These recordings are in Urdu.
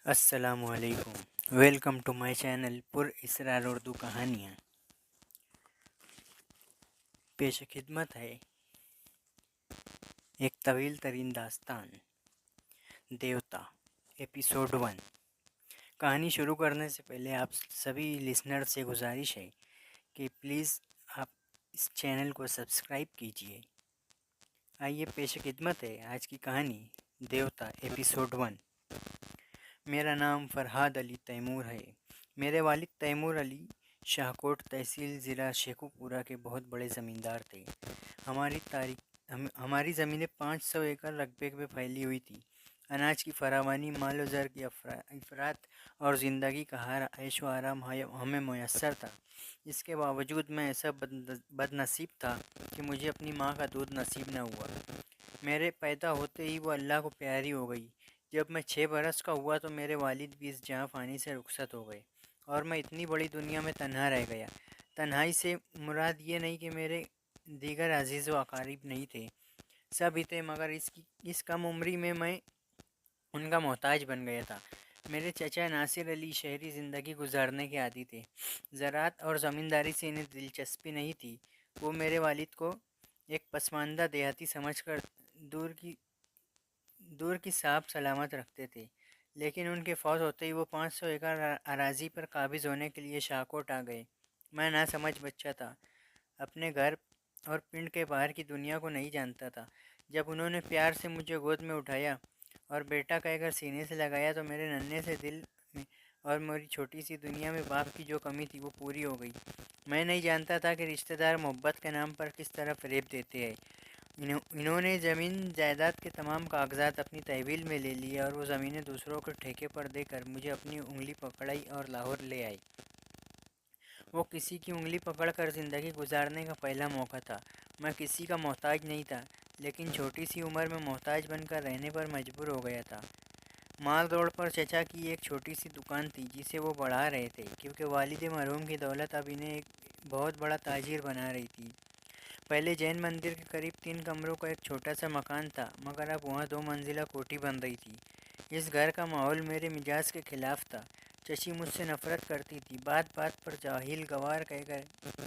السلام علیکم، ویلکم ٹو مائی چینل پر اسرار اردو کہانیاں۔ پیش خدمت ہے ایک طویل ترین داستان، دیوتا، ایپیسوڈ 1۔ کہانی شروع کرنے سے پہلے آپ سبھی لسنر سے گزارش ہے کہ پلیز آپ اس چینل کو سبسکرائب کیجئے۔ آئیے پیش خدمت ہے آج کی کہانی، دیوتا، ایپیسوڈ 1۔ میرا نام فرحاد علی تیمور ہے۔ میرے والد تیمور علی شاہکوٹ تحصیل ضلع شیخو پورہ کے بہت بڑے زمیندار تھے۔ ہماری زمینیں 500 ایکڑ رقبے میں پھیلی ہوئی تھی۔ اناج کی فراوانی، مال و زر کی افراط اور زندگی کا ہر عیش و آرام ہمیں میسر تھا۔ اس کے باوجود میں ایسا بد نصیب تھا کہ مجھے اپنی ماں کا دودھ نصیب نہ ہوا۔ میرے پیدا ہوتے ہی وہ اللہ کو پیاری ہو گئی۔ جب میں 6 برس کا ہوا تو میرے والد بھی اس جہاں فانی سے رخصت ہو گئے اور میں اتنی بڑی دنیا میں تنہا رہ گیا۔ تنہائی سے مراد یہ نہیں کہ میرے دیگر عزیز و اقارب نہیں تھے، سب ہی تھے، مگر اس کم عمری میں ان کا محتاج بن گیا تھا۔ میرے چچا ناصر علی شہری زندگی گزارنے کے عادی تھے۔ زراعت اور زمینداری سے انہیں دلچسپی نہیں تھی۔ وہ میرے والد کو ایک پسماندہ دیہاتی سمجھ کر دور کی صاحب سلامت رکھتے تھے، لیکن ان کے فوت ہوتے ہی وہ 500 ایکڑ اراضی پر قابض ہونے کے لیے شاہکوٹ آ گئے۔ میں ناسمجھ بچہ تھا، اپنے گھر اور پنڈ کے باہر کی دنیا کو نہیں جانتا تھا۔ جب انہوں نے پیار سے مجھے گود میں اٹھایا اور بیٹا کہہ کر سینے سے لگایا تو میرے ننھے سے دل میں اور میری چھوٹی سی دنیا میں باپ کی جو کمی تھی وہ پوری ہو گئی۔ میں نہیں جانتا تھا کہ رشتہ دار محبت کے نام پر کس طرح فریب دیتے ہیں۔ انہوں نے زمین جائیداد کے تمام کاغذات اپنی تحویل میں لے لیے اور وہ زمینیں دوسروں کو ٹھیکے پر دے کر مجھے اپنی انگلی پکڑائی اور لاہور لے آئی۔ وہ کسی کی انگلی پکڑ کر زندگی گزارنے کا پہلا موقع تھا۔ میں کسی کا محتاج نہیں تھا، لیکن چھوٹی سی عمر میں محتاج بن کر رہنے پر مجبور ہو گیا تھا۔ مال روڈ پر چچا کی ایک چھوٹی سی دکان تھی جسے وہ بڑھا رہے تھے، کیونکہ والد مرحوم کی دولت اب انہیں ایک بہت بڑا تاجر بنا رہی تھی۔ پہلے جین مندر کے قریب 3 کمروں کا ایک چھوٹا سا مکان تھا، مگر اب وہاں 2 منزلہ کوٹھی بن رہی تھی۔ اس گھر کا ماحول میرے مزاج کے خلاف تھا۔ چچی مجھ سے نفرت کرتی تھی، بات بات پر جاہل گوار کہہ کر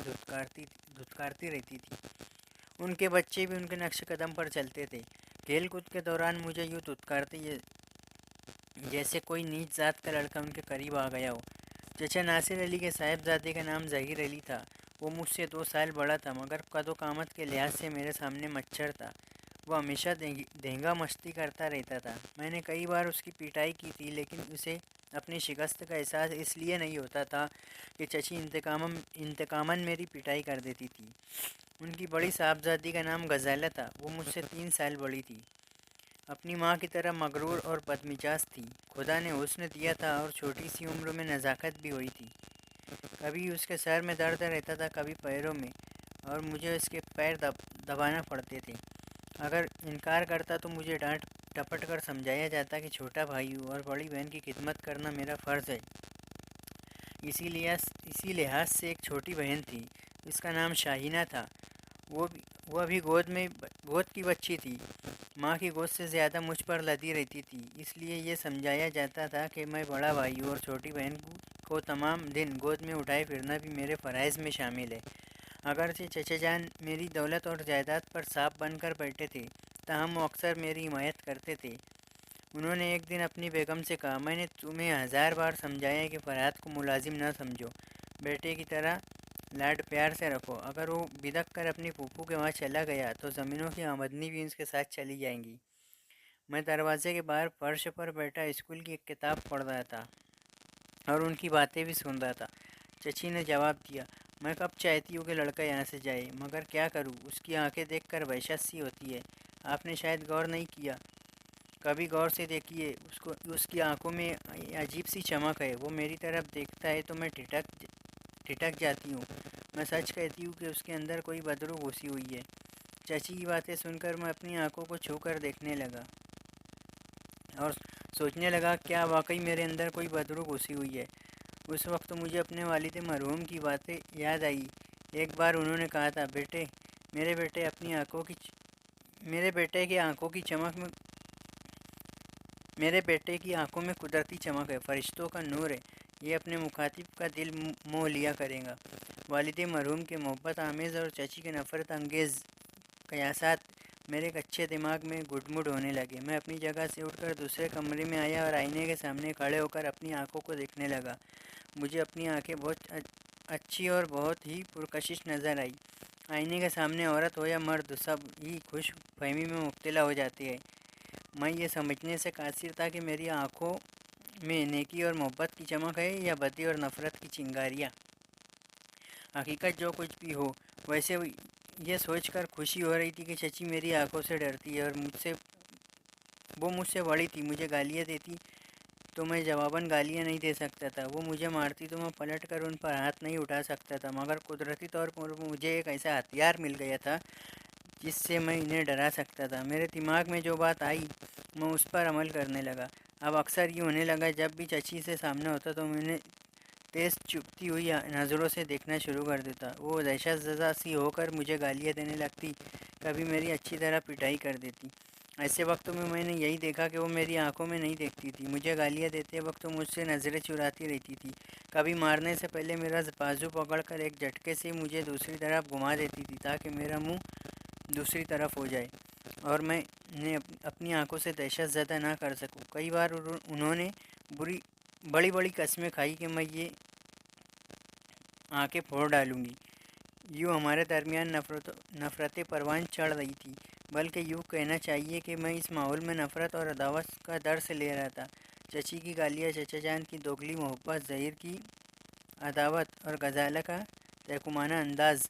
دھتکارتی رہتی تھی۔ ان کے بچے بھی ان کے نقش قدم پر چلتے تھے، کھیل کود کے دوران مجھے یوں دھتکارتے جیسے کوئی نیچ ذات کا لڑکا ان کے قریب آ گیا ہو۔ چچا ناصر علی کے صاحبزادے کا نام ظہیر علی تھا۔ وہ مجھ سے 2 سال بڑا تھا، مگر قد و قامت کے لحاظ سے میرے سامنے مچھر تھا۔ وہ ہمیشہ دھینگا مستی کرتا رہتا تھا۔ میں نے کئی بار اس کی پٹائی کی تھی، لیکن اسے اپنی شکست کا احساس اس لیے نہیں ہوتا تھا کہ چچی انتقاماً میری پٹائی کر دیتی تھی۔ ان کی بڑی صاحبزادی کا نام غزالہ تھا۔ وہ مجھ سے 3 سال بڑی تھی۔ اپنی ماں کی طرح مغرور اور بدمزاج تھی۔ خدا نے حسن دیا تھا اور چھوٹی سی عمر میں نزاکت بھی ہوئی تھی۔ کبھی اس کے سر میں درد رہتا تھا، کبھی پیروں میں، اور مجھے اس کے پیر دبانا پڑتے تھے۔ اگر انکار کرتا تو مجھے ڈانٹ ڈپٹ کر سمجھایا جاتا کہ چھوٹا بھائی ہوں اور بڑی بہن کی خدمت کرنا میرا فرض ہے۔ اسی لحاظ سے ایک چھوٹی بہن تھی، اس کا نام شاہینہ تھا۔ وہ ابھی گود کی بچی تھی۔ ماں کی گود سے زیادہ مجھ پر لدی رہتی تھی، اس لیے یہ سمجھایا جاتا تھا کہ میں بڑا بھائی ہوں اور چھوٹی بہن کو تمام دن گود میں اٹھائے پھرنا بھی میرے فرائض میں شامل ہے۔ اگرچہ چچا جان میری دولت اور جائیداد پر صاحب بن کر بیٹھے تھے، تاہم وہ اکثر میری حمایت کرتے تھے۔ انہوں نے ایک دن اپنی بیگم سے کہا، میں نے تمہیں 1000 بار سمجھایا کہ فرحاد کو ملازم نہ سمجھو، بیٹے کی طرح لاڈ پیار سے رکھو۔ اگر وہ بدک کر اپنی پھوپھو کے وہاں چلا گیا تو زمینوں کی آمدنی بھی اس کے ساتھ چلی جائیں گی۔ میں دروازے کے باہر فرش پر بیٹھا اسکول کی ایک کتاب پڑھ رہا تھا اور ان کی باتیں بھی سن رہا تھا۔ چچی نے جواب دیا، میں کب چاہتی ہوں کہ لڑکا یہاں سے جائے، مگر کیا کروں، اس کی آنکھیں دیکھ کر وحشت سی ہوتی ہے۔ آپ نے شاید غور نہیں کیا، کبھی غور سے دیکھیے، اس کی آنکھوں میں عجیب سی چمک ہے۔ وہ میری طرف دیکھتا ہے تو میں ٹھٹک جاتی ہوں۔ میں سچ کہتی ہوں کہ اس کے اندر کوئی بدرو گھسی ہوئی ہے۔ چچی کی باتیں سن کر میں اپنی آنکھوں کو چھو کر دیکھنے لگا اور سوچنے لگا، کیا واقعی میرے اندر کوئی بدرو گھسی ہوئی ہے؟ اس وقت مجھے اپنے والد مرحوم کی باتیں یاد آئی۔ ایک بار انہوں نے کہا تھا، میرے بیٹے کی آنکھوں کی چمک میں میرے بیٹے کی آنکھوں میں قدرتی چمک ہے، فرشتوں کا نور ہے، یہ اپنے مخاطب کا دل موہ لیا کرے گا۔ والد مرحوم کے محبت آمیز اور چچی کے نفرت انگیز قیاسات میرے کچے دماغ میں گڈ ہونے لگے۔ میں اپنی جگہ سے اٹھ کر دوسرے کمرے میں آیا اور آئینے کے سامنے کھڑے ہو کر اپنی آنکھوں کو دیکھنے لگا۔ مجھے اپنی آنکھیں بہت اچھی اور بہت ہی پرکشش نظر آئی۔ آئینے کے سامنے عورت ہو یا مرد، سب ہی خوش فہمی میں مبتلا ہو جاتے ہیں۔ میں یہ سمجھنے سے قاصر تھا کہ میری آنکھوں میں نیکی اور محبت کی چمک ہے یا بدی اور نفرت کی چنگاریاں۔ حقیقت جو کچھ بھی ہو، ویسے یہ سوچ کر خوشی ہو رہی تھی کہ چچی میری آنکھوں سے ڈرتی ہے اور وہ مجھ سے بڑی تھی، مجھے گالیاں دیتی تو میں جواباً گالیاں نہیں دے سکتا تھا، وہ مجھے مارتی تو میں پلٹ کر ان پر ہاتھ نہیں اٹھا سکتا تھا، مگر قدرتی طور پر مجھے ایک ایسا ہتھیار مل گیا تھا جس سے میں انہیں ڈرا سکتا تھا۔ میرے دماغ میں جو بات آئی میں اس پر عمل کرنے لگا۔ اب اکثر یہ ہونے لگا، جب بھی چچی سے سامنے ہوتا تو میں انہیں تیز چپتی ہوئی نظروں سے دیکھنا شروع کر دیتا۔ وہ دہشت زدہ سی ہو کر مجھے گالیاں دینے لگتی، کبھی میری اچھی طرح پٹائی کر دیتی۔ ایسے وقت میں نے یہی دیکھا کہ وہ میری آنکھوں میں نہیں دیکھتی تھی، مجھے گالیاں دیتے وقت مجھ سے نظریں چراتی رہتی تھی۔ کبھی مارنے سے پہلے میرا بازو پکڑ کر ایک جھٹکے سے مجھے دوسری طرف گھما دیتی تھی تاکہ میرا منہ دوسری طرف ہو جائے اور میں نے اپنی آنکھوں سے دہشت زدہ نہ کر سکوں۔ کئی بار انہوں نے بڑی بڑی قسمیں کھائی کہ میں یہ آنکھیں پھوڑ ڈالوں گی۔ یوں ہمارے درمیان نفرت پروان چڑھ رہی تھی، بلکہ یوں کہنا چاہیے کہ میں اس ماحول میں نفرت اور عداوت کا درس لے رہا تھا۔ چچی کی گالیاں، چچا جان کی دوگلی محبت، ظہیر کی عداوت اور غزالہ کا تحکمانہ انداز،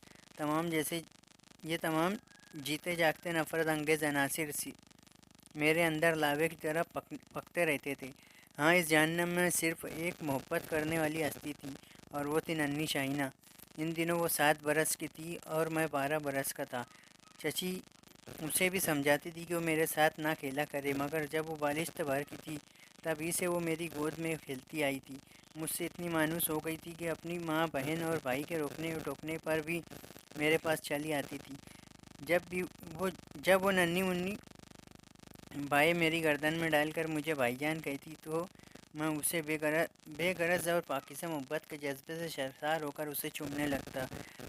یہ تمام جیتے جاگتے نفرت انگیز عناصر میرے اندر لاوے کی طرح پکتے رہتے تھے۔ ہاں، اس جہنم میں صرف ایک محبت کرنے والی ہستی تھی اور وہ تھی ننھی شاہینہ۔ ان دنوں وہ 7 برس کی تھی اور میں 12 برس کا تھا۔ چچی اسے بھی سمجھاتی تھی کہ وہ میرے ساتھ نہ کھیلا کرے، مگر جب وہ بالشت بھر کی تھی تبھی سے وہ میری گود میں کھیلتی آئی تھی۔ مجھ سے اتنی مانوس ہو گئی تھی کہ اپنی ماں، بہن اور بھائی کے روکنے ٹوکنے پر بھی میرے پاس چلی آتی تھی۔ جب وہ ننھی منی بائیں میری گردن میں ڈال کر مجھے بھائی جان کہتی تو میں اسے بے غرض اور پاکیزہ محبت کے جذبے سے سرشار ہو کر اسے چومنے لگتا۔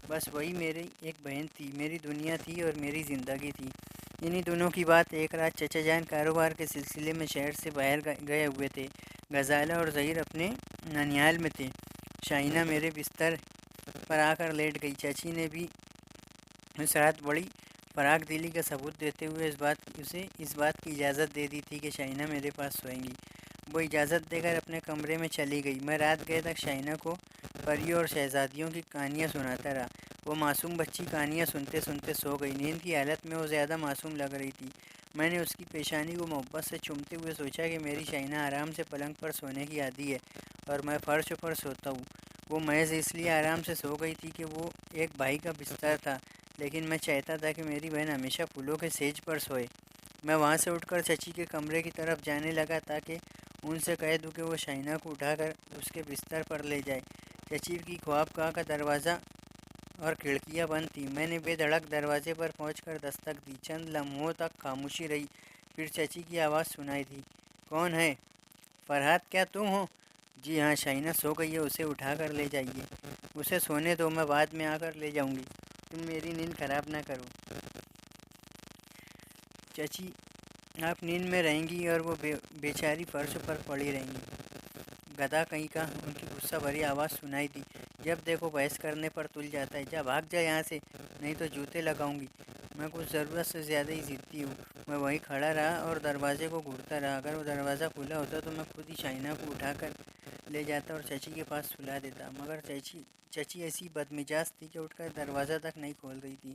بس وہی میری ایک بہن تھی، میری دنیا تھی اور میری زندگی تھی۔ انہی دنوں کی بات، ایک رات چچا جان کاروبار کے سلسلے میں شہر سے باہر گئے ہوئے تھے۔ غزالہ اور ظہیر اپنے ننیال میں تھے۔ شاہینہ میرے بستر پر آ کر لیٹ گئی۔ چچی نے بھی اس رات بڑی فراخ دلی کا ثبوت دیتے ہوئے اسے اس بات کی اجازت دے دی تھی کہ شاہینہ میرے پاس سوئیں گی۔ وہ اجازت دے کر اپنے کمرے میں چلی گئی۔ میں رات گئے تک شاہینہ کو پریوں اور شہزادیوں کی کہانیاں سناتا رہا۔ وہ معصوم بچی کہانیاں سنتے سنتے سو گئی۔ نیند کی حالت میں وہ زیادہ معصوم لگ رہی تھی۔ میں نے اس کی پیشانی کو محبت سے چومتے ہوئے سوچا کہ میری شاہینہ آرام سے پلنگ پر سونے کی عادی ہے اور میں فرش پر سوتا ہوں۔ وہ محض اس لیے آرام سے سو گئی تھی کہ وہ ایک بھائی کا بستر تھا، لیکن میں چاہتا تھا کہ میری بہن ہمیشہ پھولوں کے سیج پر سوئے۔ میں وہاں سے اٹھ کر چچی کے کمرے کی طرف جانے لگا تاکہ ان سے کہہ دوں کہ وہ شاہینہ کو اٹھا کر اس کے بستر پر لے جائے۔ چچی کی خوابگاہ کا دروازہ اور کھڑکیاں بند تھیں۔ میں نے بے دھڑک دروازے پر پہنچ کر دستک دی۔ چند لمحوں تک خاموشی رہی، پھر چچی کی آواز سنائی دی، کون ہے؟ فرحات، کیا تم ہو؟ جی ہاں، شاہینہ سو گئی ہے، اسے اٹھا کر لے جائیے۔ اسے سونے دو، میں بعد میں آ کر لے جاؤں گی، تم میری نیند خراب نہ کرو۔ چچی آپ نیند میں رہیں گی اور وہ بیچاری فرش پر پڑی رہیں گی۔ گدھا کہیں کا، ان کی غصہ بھری آواز سنائی دی۔ جب دیکھو بحث کرنے پر تل جاتا ہے، جا بھاگ جا یہاں سے، نہیں تو جوتے لگاؤں گی۔ میں کچھ ضرورت سے زیادہ ہی ضدی ہوں۔ میں وہیں کھڑا رہا اور دروازے کو گھورتا رہا۔ اگر وہ دروازہ کھلا ہوتا تو میں خود ہی شاہینہ کو اٹھا کر لے جاتا اور چچی کے پاس سلا دیتا، مگر چچی ایسی بدمزاج تھی کہ اٹھ کر دروازہ تک نہیں کھول رہی تھی۔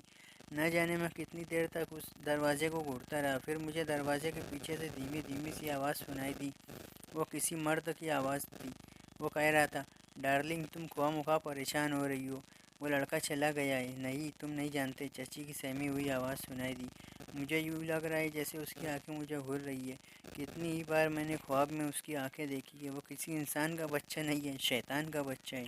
نہ جانے میں کتنی دیر تک اس دروازے کو گھورتا رہا، پھر مجھے دروازے کے پیچھے سے دھیمی سی آواز سنائی دی۔ وہ کسی مرد کی آواز تھی۔ وہ کہہ رہا تھا، ڈارلنگ، تم خواہ مخواہ پریشان ہو رہی ہو، وہ لڑکا چلا گیا ہے۔ نہیں، تم نہیں جانتے، چچی کی سہمی ہوئی آواز سنائی دی۔ مجھے یوں لگ رہا ہے جیسے اس کی آنکھیں مجھے گھور رہی ہے۔ کتنی ہی بار میں نے خواب میں اس کی آنکھیں دیکھی ہے۔ وہ کسی انسان کا بچہ نہیں ہے، شیطان کا بچہ ہے۔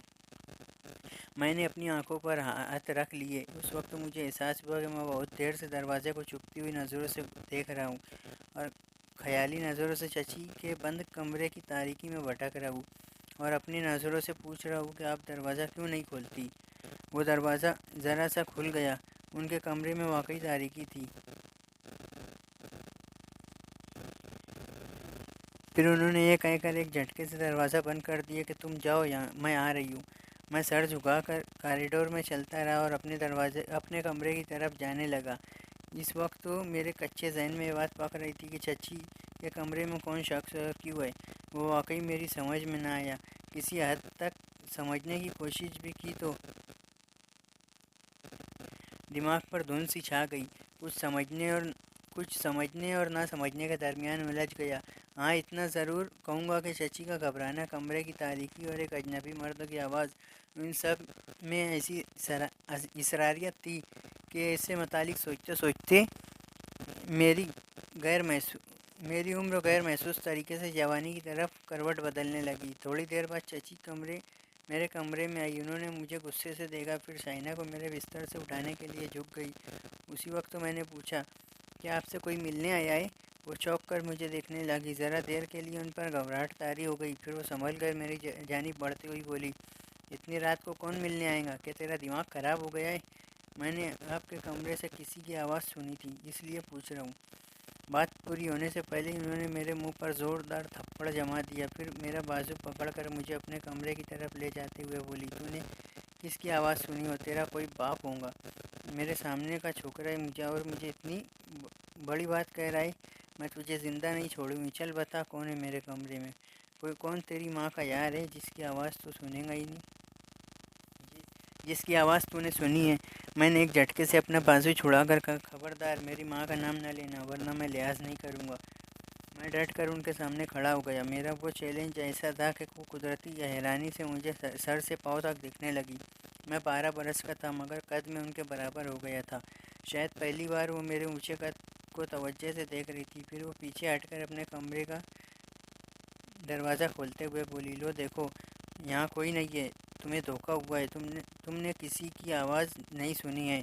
میں نے اپنی آنکھوں پر ہاتھ رکھ لیے۔ اس وقت مجھے احساس ہوا کہ میں بہت دیر سے دروازے کو چپتی ہوئی نظروں سے دیکھ رہا ہوں اور خیالی نظروں سے چچی کے بند کمرے کی تاریکی میں بھٹک رہا ہوں اور اپنی نظروں سے پوچھ رہا ہوں کہ آپ دروازہ کیوں نہیں کھولتی۔ وہ دروازہ ذرا سا کھل گیا۔ ان کے کمرے میں واقعی تاریکی تھی۔ پھر انہوں نے یہ کہہ کر ایک جھٹکے سے دروازہ بند کر دیا کہ تم جاؤ، یہاں میں آ رہی ہوں۔ میں سر جھکا کر کاریڈور میں چلتا رہا اور اپنے کمرے کی طرف جانے لگا۔ اس وقت تو میرے کچے ذہن میں یہ بات پک رہی تھی کہ چچی کے کمرے میں کون شخص ہے اور کیوں ہے۔ وہ واقعی میری سمجھ میں نہ آیا۔ کسی حد تک سمجھنے کی کوشش بھی کی تو دماغ پر دھند سی چھا گئی۔ کچھ سمجھنے اور نہ سمجھنے کے درمیان الجھ گیا۔ ہاں، اتنا ضرور کہوں گا کہ چچی کا گھبرانا، کمرے کی تاریکی اور ایک اجنبی مرد کی آواز، ان سب میں ایسی اسراریت تھی کہ اس سے متعلق سوچتے سوچتے میری عمر غیر محسوس طریقے سے جوانی کی طرف کروٹ بدلنے لگی۔ تھوڑی دیر بعد چچی میرے کمرے میں آئی۔ انہوں نے مجھے غصے سے دیکھا، پھر شائنہ کو میرے بستر سے اٹھانے کے لیے جھک گئی۔ اسی وقت تو میں نے پوچھا، کیا آپ سے کوئی ملنے آیا ہے؟ وہ چونک کر مجھے دیکھنے لگی۔ ذرا دیر کے لیے ان پر گھبراہٹ طاری ہو گئی، پھر وہ سنبھل کر میری جانب بڑھتی ہوئی بولی، اتنی رات کو کون ملنے آئے گا؟ کیا تیرا دماغ خراب ہو گیا ہے؟ میں نے آپ کے کمرے سے کسی کی آواز سنی تھی، اس لیے پوچھ رہا ہوں۔ بات پوری ہونے سے پہلے انہوں نے میرے منہ پر زوردار تھپڑ جما دیا، پھر میرا بازو پکڑ کر مجھے اپنے کمرے کی طرف لے جاتے ہوئے بولی، تو نے کس کی آواز سنی ہو؟ تیرا کوئی باپ ہوگا، میرے سامنے کا چھوکرا ہے مجھے، اور مجھے اتنی بڑی بات کہہ رہا ہے۔ میں تجھے زندہ نہیں چھوڑوں گی۔ چل بتا، کون ہے میرے کمرے میں؟ کون تیری ماں کا یار ہے جس کی آواز تو سنے گا ہی نہیں، جس کی آواز تو نے سنی ہے؟ میں نے ایک جھٹکے سے اپنا بازو چھڑا کر کہا، خبردار میری ماں کا نام نہ لینا، ورنہ میں لحاظ نہیں کروں گا۔ میں ڈٹ کر ان کے سامنے کھڑا ہو گیا۔ میرا وہ چیلنج ایسا تھا کہ وہ قدرتی حیرانی سے مجھے سر سے پاؤں تک دکھنے لگی۔ میں 12 برس کا تھا، مگر قد میں ان کے برابر ہو گیا تھا۔ شاید پہلی بار وہ میرے اونچے قد کو توجہ سے دیکھ رہی تھی۔ پھر وہ پیچھے ہٹ کر اپنے کمرے کا دروازہ کھولتے ہوئے بولی، لو دیکھو، یہاں کوئی نہیں ہے، تمہیں دھوکہ ہوا ہے، تم نے کسی کی آواز نہیں سنی ہے۔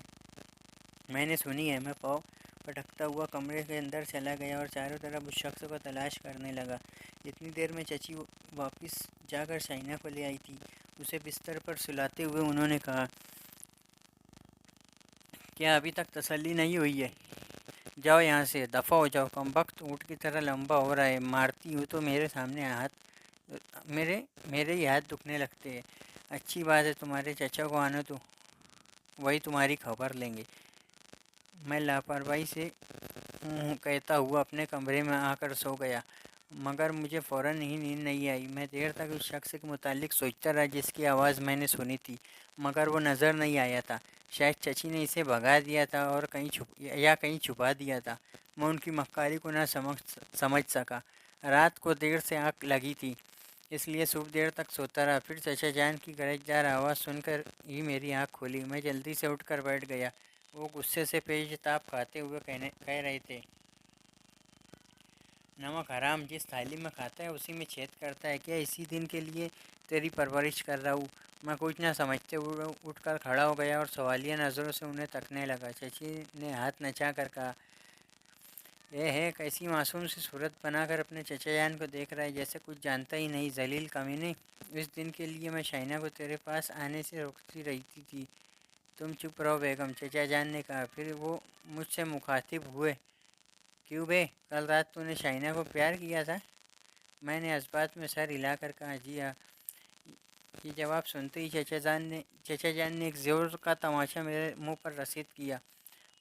میں نے سنی ہے۔ میں پاؤں پٹکتا ہوا کمرے کے اندر چلا گیا اور چاروں طرف اس شخص کو تلاش کرنے لگا۔ اتنی دیر میں چچی واپس جا کر شائنہ کو لے آئی تھی۔ اسے بستر پر سلاتے ہوئے انہوں نے کہا، کیا ابھی تک تسلی نہیں ہوئی ہے؟ جاؤ یہاں سے، دفع ہو جاؤ، کمبخت اونٹ کی طرح لمبا ہو رہا ہے، مارتی ہوں تو میرے سامنے میرے ہی ہاتھ دکھنے لگتے ہیں۔ اچھی بات ہے، تمہارے چچا کو آنا تو وہی تمہاری خبر لیں گے۔ میں لاپرواہی سے کہتا ہوا اپنے کمرے میں آ کر سو گیا، مگر مجھے فوراً ہی نیند نہیں آئی۔ میں دیر تک اس شخص کے متعلق سوچتا رہا جس کی آواز میں نے سنی تھی، مگر وہ نظر نہیں آیا تھا۔ شاید چچی نے اسے بھگا دیا تھا اور کہیں چھپا دیا تھا۔ میں ان کی مکاری کو نہ سمجھ سکا۔ رات کو دیر سے آنکھ لگی تھی، اس لیے صبح دیر تک سوتا رہا۔ پھر چچا جان کی گرجدار آواز سن کر ہی میری آنکھ کھلی۔ میں جلدی سے اٹھ کر بیٹھ گیا۔ وہ غصے سے پیش تاب کھاتے ہوئے کہہ رہے تھے، نمک حرام، جس تھالی میں کھاتا ہے اسی میں چھید کرتا ہے کیا؟ اسی دن کے لیے تیری پرورش کر رہا ہوں۔ میں کچھ نہ سمجھتے ہوئے اٹھ کر کھڑا ہو گیا اور سوالیہ نظروں سے انہیں تکنے لگا۔ چچی نے ہاتھ نچا کر کہا، کیسی معصوم سی صورت بنا کر اپنے چچا جان کو دیکھ رہا ہے، جیسے کچھ جانتا ہی نہیں، ذلیل کمینے۔ اس دن کے لیے میں شائنہ کو تیرے پاس آنے سے روکتی رہتی تھی۔ تم چپ رہو بیگم، چچا جان نے کہا۔ پھر وہ مجھ سے مخاطب ہوئے، کیوں بے، کل رات تو نے شائنہ کو پیار کیا تھا؟ میں نے جذبات میں سر ہلا کر کہا، جی ہاں۔ یہ جواب سنتے ہی چچا جان نے ایک زور کا تماچا میرے منہ پر رسید کیا۔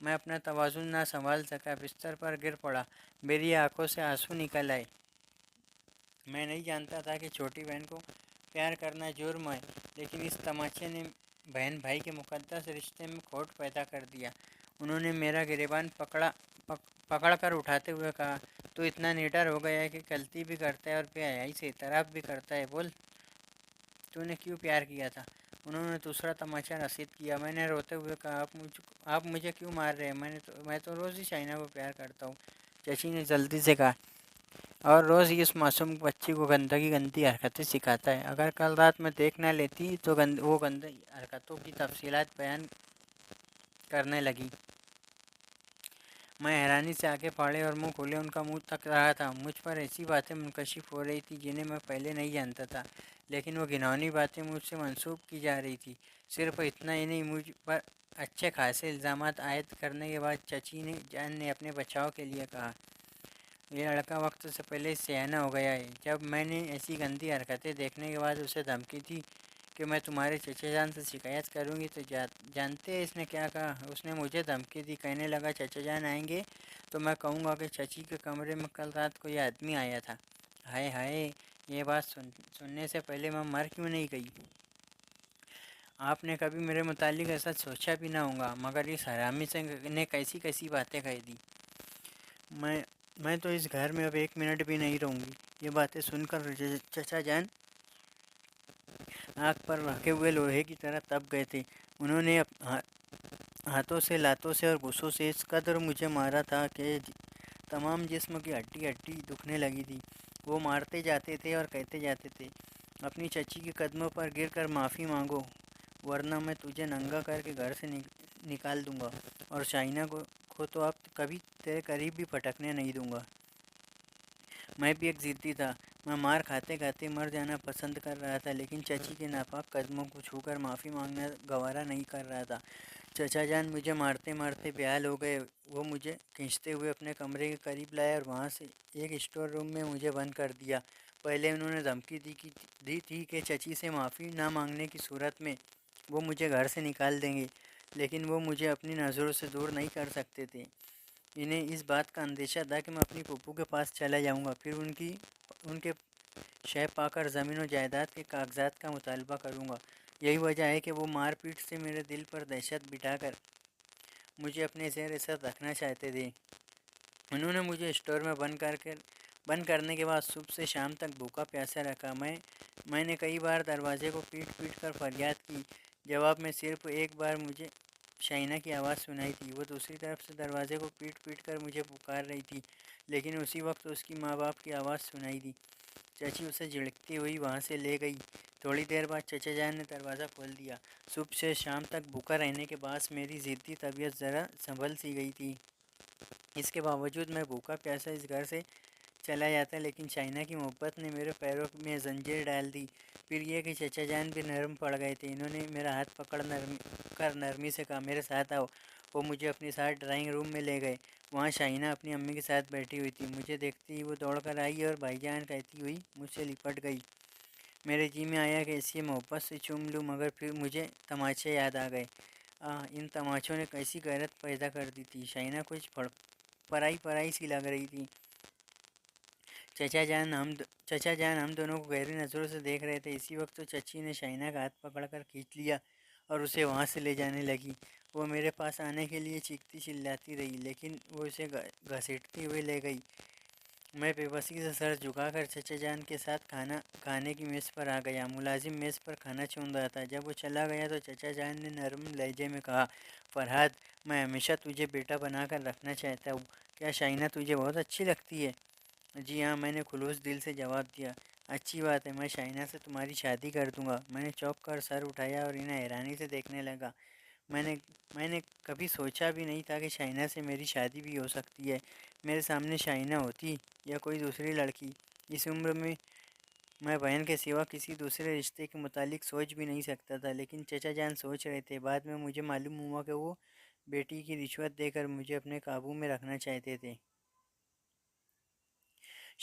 میں اپنا توازن نہ سنبھال سکا، بستر پر گر پڑا۔ میری آنکھوں سے آنسو نکل آئے۔ میں نہیں جانتا تھا کہ چھوٹی بہن کو پیار کرنا جرم ہے، لیکن اس تماچے نے بہن بھائی کے مقدس رشتے میں کھوٹ پیدا کر دیا۔ انہوں نے میرا گریبان پکڑ کر اٹھاتے ہوئے کہا، تو اتنا نڈر ہو گیا ہے کہ غلطی بھی کرتا ہے اور بے حیائی سے اعتراف بھی کرتا ہے، بول، تو نے کیوں پیار کیا تھا؟ انہوں نے دوسرا تماچا رسید کیا۔ میں نے روتے ہوئے کہا، آپ مجھے کیوں مار رہے ہیں؟ میں تو روز ہی شائنہ کو پیار کرتا ہوں۔ چچی نے جلدی سے کہا، اور روز ہی اس معصوم بچی کو گندی حرکتیں سکھاتا ہے۔ اگر کل رات میں دیکھ نہ لیتی تو وہ گندی حرکتوں کی تفصیلات بیان کرنے لگی۔ میں حیرانی سے آگے پھاڑے اور منہ کھولے ان کا منہ تک رہا تھا۔ مجھ پر ایسی باتیں منکشف ہو رہی تھی جنہیں میں پہلے نہیں جانتا تھا، لیکن وہ گھناؤنی باتیں مجھ سے منسوب کی جا رہی تھی۔ صرف اتنا ہی نہیں، مجھ پر اچھے خاصے الزامات عائد کرنے کے بعد چچی جان نے اپنے بچاؤ کے لیے کہا، یہ لڑکا وقت سے پہلے سیاح ہو گیا ہے۔ جب میں نے ایسی گندی حرکتیں دیکھنے کے بعد اسے دھمکی دی کہ میں تمہارے چچا جان سے شکایت کروں گی، تو جانتے ہیں اس نے کیا کہا؟ اس نے مجھے دھمکی دی، کہنے لگا چچا جان آئیں گے تو میں کہوں گا کہ چچی کے کمرے میں کل رات کو یہ آدمی آیا تھا۔ ہائے ہائے، یہ بات سننے سے پہلے میں مر کیوں نہیں گئی؟ آپ نے کبھی میرے متعلق ایسا سوچا بھی نہ ہوگا، مگر اس حرامی نے کیسی کیسی باتیں کہہ دی۔ میں تو اس گھر میں اب ایک منٹ بھی نہیں رہوں گی۔ یہ باتیں سن کر چچا جان آنکھ پر رکھے ہوئے لوہے کی طرح تپ گئے تھے۔ انہوں نے ہاتھوں سے، لاتوں سے اور غصوں سے اس قدر مجھے مارا تھا کہ تمام جسم کی ہڈی ہڈی دکھنے لگی تھی۔ وہ مارتے جاتے تھے اور کہتے جاتے تھے، اپنی چچی کے قدموں پر گر کر معافی مانگو، ورنہ میں تجھے ننگا کر کے گھر سے نکال دوں گا، اور شائنہ کو تو اب کبھی تیرے قریب بھی پھٹکنے نہیں دوں گا۔ میں بھی ایک ضدی تھا۔ میں مار کھاتے کھاتے مر جانا پسند کر رہا تھا، لیکن چچی کے ناپاک قدموں کو چھو کر معافی مانگنا گوارا نہیں کر رہا تھا۔ چچا جان مجھے مارتے مارتے بےحال ہو گئے۔ وہ مجھے کھینچتے ہوئے اپنے کمرے کے قریب لائے اور وہاں سے ایک اسٹور روم میں مجھے بند کر دیا۔ پہلے انہوں نے دھمکی دی تھی کہ چچی سے معافی نہ مانگنے کی صورت میں وہ مجھے گھر سے نکال دیں گے، لیکن وہ مجھے اپنی نظروں سے دور نہیں کر سکتے تھے۔ انہیں اس بات کا اندیشہ تھا کہ میں اپنی پھوپھو کے پاس چلا جاؤں گا، پھر ان کے شے پا کر زمین و جائیداد کے کاغذات کا مطالبہ کروں گا۔ یہی وجہ ہے کہ وہ مار پیٹ سے میرے دل پر دہشت بٹھا کر مجھے اپنے زیر اثر رکھنا چاہتے تھے۔ انہوں نے مجھے اسٹور میں بند کرنے کے بعد صبح سے شام تک بھوکا پیاسا رکھا۔ میں نے کئی بار دروازے کو پیٹ پیٹ کر فریاد کی۔ جواب میں صرف ایک بار مجھے شائنہ کی آواز سنائی تھی۔ وہ دوسری طرف سے دروازے کو پیٹ پیٹ کر مجھے پکار رہی تھی، لیکن اسی وقت اس کی ماں باپ کی آواز سنائی دی۔ چچی اسے جھڑکتی ہوئی وہاں سے لے گئی۔ تھوڑی دیر بعد چچا جان نے دروازہ کھول دیا۔ صبح سے شام تک بھوکا رہنے کے باعث میری ضدی طبیعت ذرا سنبھل سی گئی تھی۔ اس کے باوجود میں بھوکا پیاسا اس گھر سے چلا جاتا، لیکن شائنہ کی محبت نے میرے پیروں میں زنجیر ڈال دی۔ پھر یہ کہ چچا جان بھی نرم پڑ گئے تھے۔ انہوں نے میرا ہاتھ پکڑ کر نرمی سے کہا، میرے ساتھ آؤ۔ وہ مجھے اپنے ساتھ ڈرائنگ روم میں لے گئے۔ وہاں شائنہ اپنی امی کے ساتھ بیٹھی ہوئی تھی۔ مجھے دیکھتے ہی وہ دوڑ کر آئی اور بھائی جان کہتی ہوئی مجھ سے لپٹ گئی۔ میرے جی میں آیا کہ اسے محبت سے چوم لوں، مگر پھر مجھے تماچے یاد آ گئے۔ ان تماچوں نے کیسی غیرت پیدا کر دی تھی۔ شائنہ کچھ پرائی سی لگ رہی تھی۔ چچا جان ہم دونوں کو گہری نظروں سے دیکھ رہے تھے۔ اسی وقت تو چچی نے شائنہ کا ہاتھ پکڑ کر کھینچ لیا اور اسے وہاں سے لے جانے لگی۔ وہ میرے پاس آنے کے لیے چیختی چلاتی رہی، لیکن وہ اسے گھسیٹتے ہوئے لے گئی۔ میں بے بسی سے سر جھکا کر چچا جان کے ساتھ کھانا کھانے کی میز پر آ گیا۔ ملازم میز پر کھانا چون رہا تھا۔ جب وہ چلا گیا تو چچا جان نے نرم لہجے میں کہا، فرحاد، میں ہمیشہ تجھے بیٹا بنا کر رکھنا چاہتا ہوں۔ کیا شائنہ تجھے بہت اچھی لگتی ہے؟ جی ہاں، میں نے خلوص دل سے جواب دیا۔ اچھی بات ہے، میں شائنہ سے تمہاری شادی کر دوں گا۔ میں نے چونک کر سر اٹھایا اور انہیں حیرانی سے دیکھنے لگا۔ میں نے کبھی سوچا بھی نہیں تھا کہ شائنہ سے میری شادی بھی ہو سکتی ہے۔ میرے سامنے شائنہ ہوتی یا کوئی دوسری لڑکی، اس عمر میں بہن کے سوا کسی دوسرے رشتے کے متعلق سوچ بھی نہیں سکتا تھا، لیکن چچا جان سوچ رہے تھے۔ بعد میں مجھے معلوم ہوا کہ وہ بیٹی کی رشوت دے کر مجھے اپنے قابو میں رکھنا چاہتے تھے۔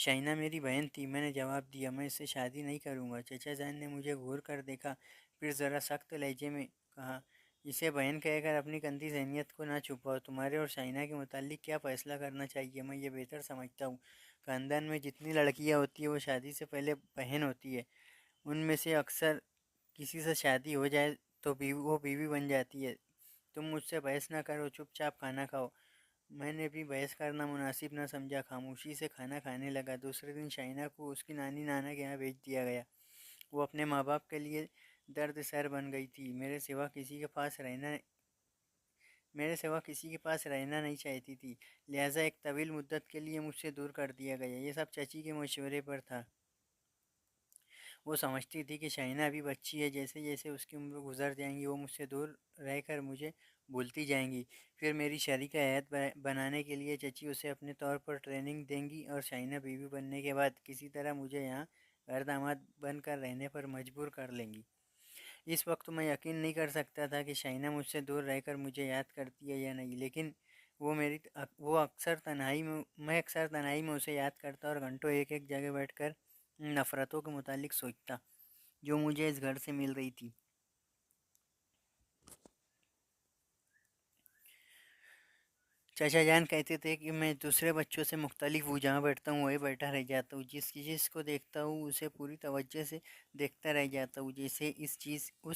شائنہ میری بہن تھی، میں نے جواب دیا۔ میں اس سے شادی نہیں کروں گا۔ چچا جان نے مجھے گھور کر دیکھا، پھر ذرا سخت لہجے میں کہا، اسے بہن کہہ کر اپنی گندی ذہنیت کو نہ چھپاؤ۔ تمہارے اور شائنہ کے متعلق کیا فیصلہ کرنا چاہیے، میں یہ بہتر سمجھتا ہوں۔ خاندان میں جتنی لڑکیاں ہوتی ہیں وہ شادی سے پہلے بہن ہوتی ہے۔ ان میں سے اکثر کسی سے شادی ہو جائے تو وہ بیوی بن جاتی ہے۔ تم مجھ سے بحث نہ کرو، چپ چاپ کھانا کھاؤ۔ میں نے بھی بحث کرنا مناسب نہ سمجھا، خاموشی سے کھانا کھانے لگا۔ دوسرے دن شائنہ کو اس کی نانی نانا کے یہاں بھیج دیا گیا۔ وہ اپنے ماں باپ کے لیے درد سر بن گئی تھی۔ میرے سوا کسی کے پاس رہنا نہیں چاہتی تھی، لہٰذا ایک طویل مدت کے لیے مجھ سے دور کر دیا گیا۔ یہ سب چچی کے مشورے پر تھا۔ وہ سمجھتی تھی کہ شائنہ ابھی بچی ہے، جیسے جیسے اس کی عمر گزر جائیں گی وہ مجھ سے دور رہ کر مجھے بھولتی جائیں گی۔ پھر میری شریک حیات بنانے کے لیے چچی اسے اپنے طور پر ٹریننگ دیں گی اور شائنہ بیوی بننے کے بعد کسی طرح مجھے یہاں گھر داماد بن کر رہنے پر مجبور کر لیں گی۔ اس وقت میں یقین نہیں کر سکتا تھا کہ شائنہ مجھ سے دور رہ کر مجھے یاد کرتی ہے یا نہیں، لیکن وہ اکثر تنہائی میں اسے یاد کرتا اور گھنٹوں ایک ایک جگہ بیٹھ کر نفرتوں کے متعلق سوچتا جو مجھے اس گھر سے مل رہی تھی۔ چاچا جان کہتے تھے کہ میں دوسرے بچوں سے مختلف ہوں، جہاں بیٹھتا ہوں وہی بیٹھا رہ جاتا ہوں، جس چیز کو دیکھتا ہوں اسے پوری توجہ سے دیکھتا رہ جاتا ہوں، جیسے اس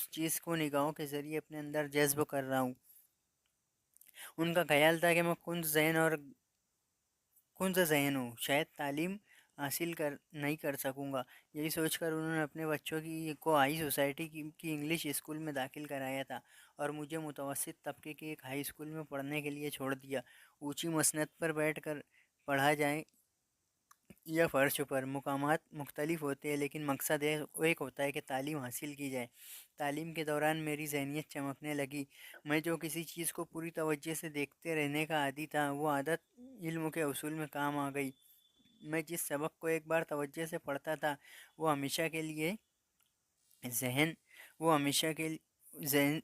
چیز کو نگاہوں کے ذریعے اپنے اندر جذب کر رہا ہوں۔ ان کا خیال تھا کہ میں کنز ذہن ہوں، شاید تعلیم حاصل نہیں کر سکوں گا۔ یہی سوچ کر انہوں نے اپنے بچوں کو ہائی سوسائٹی کی انگلش اسکول میں داخل کرایا تھا اور مجھے متوسط طبقے کے ایک ہائی اسکول میں پڑھنے کے لیے چھوڑ دیا۔ اونچی مسند پر بیٹھ کر پڑھا جائے یا فرش پر، مقامات مختلف ہوتے ہیں لیکن مقصد ایک ہوتا ہے کہ تعلیم حاصل کی جائے۔ تعلیم کے دوران میری ذہنیت چمکنے لگی۔ میں جو کسی چیز کو پوری توجہ سے دیکھتے رہنے کا عادی تھا، وہ عادت علم کے اصول میں کام آ گئی۔ میں جس سبق کو ایک بار توجہ سے پڑھتا تھا وہ ہمیشہ کے لیے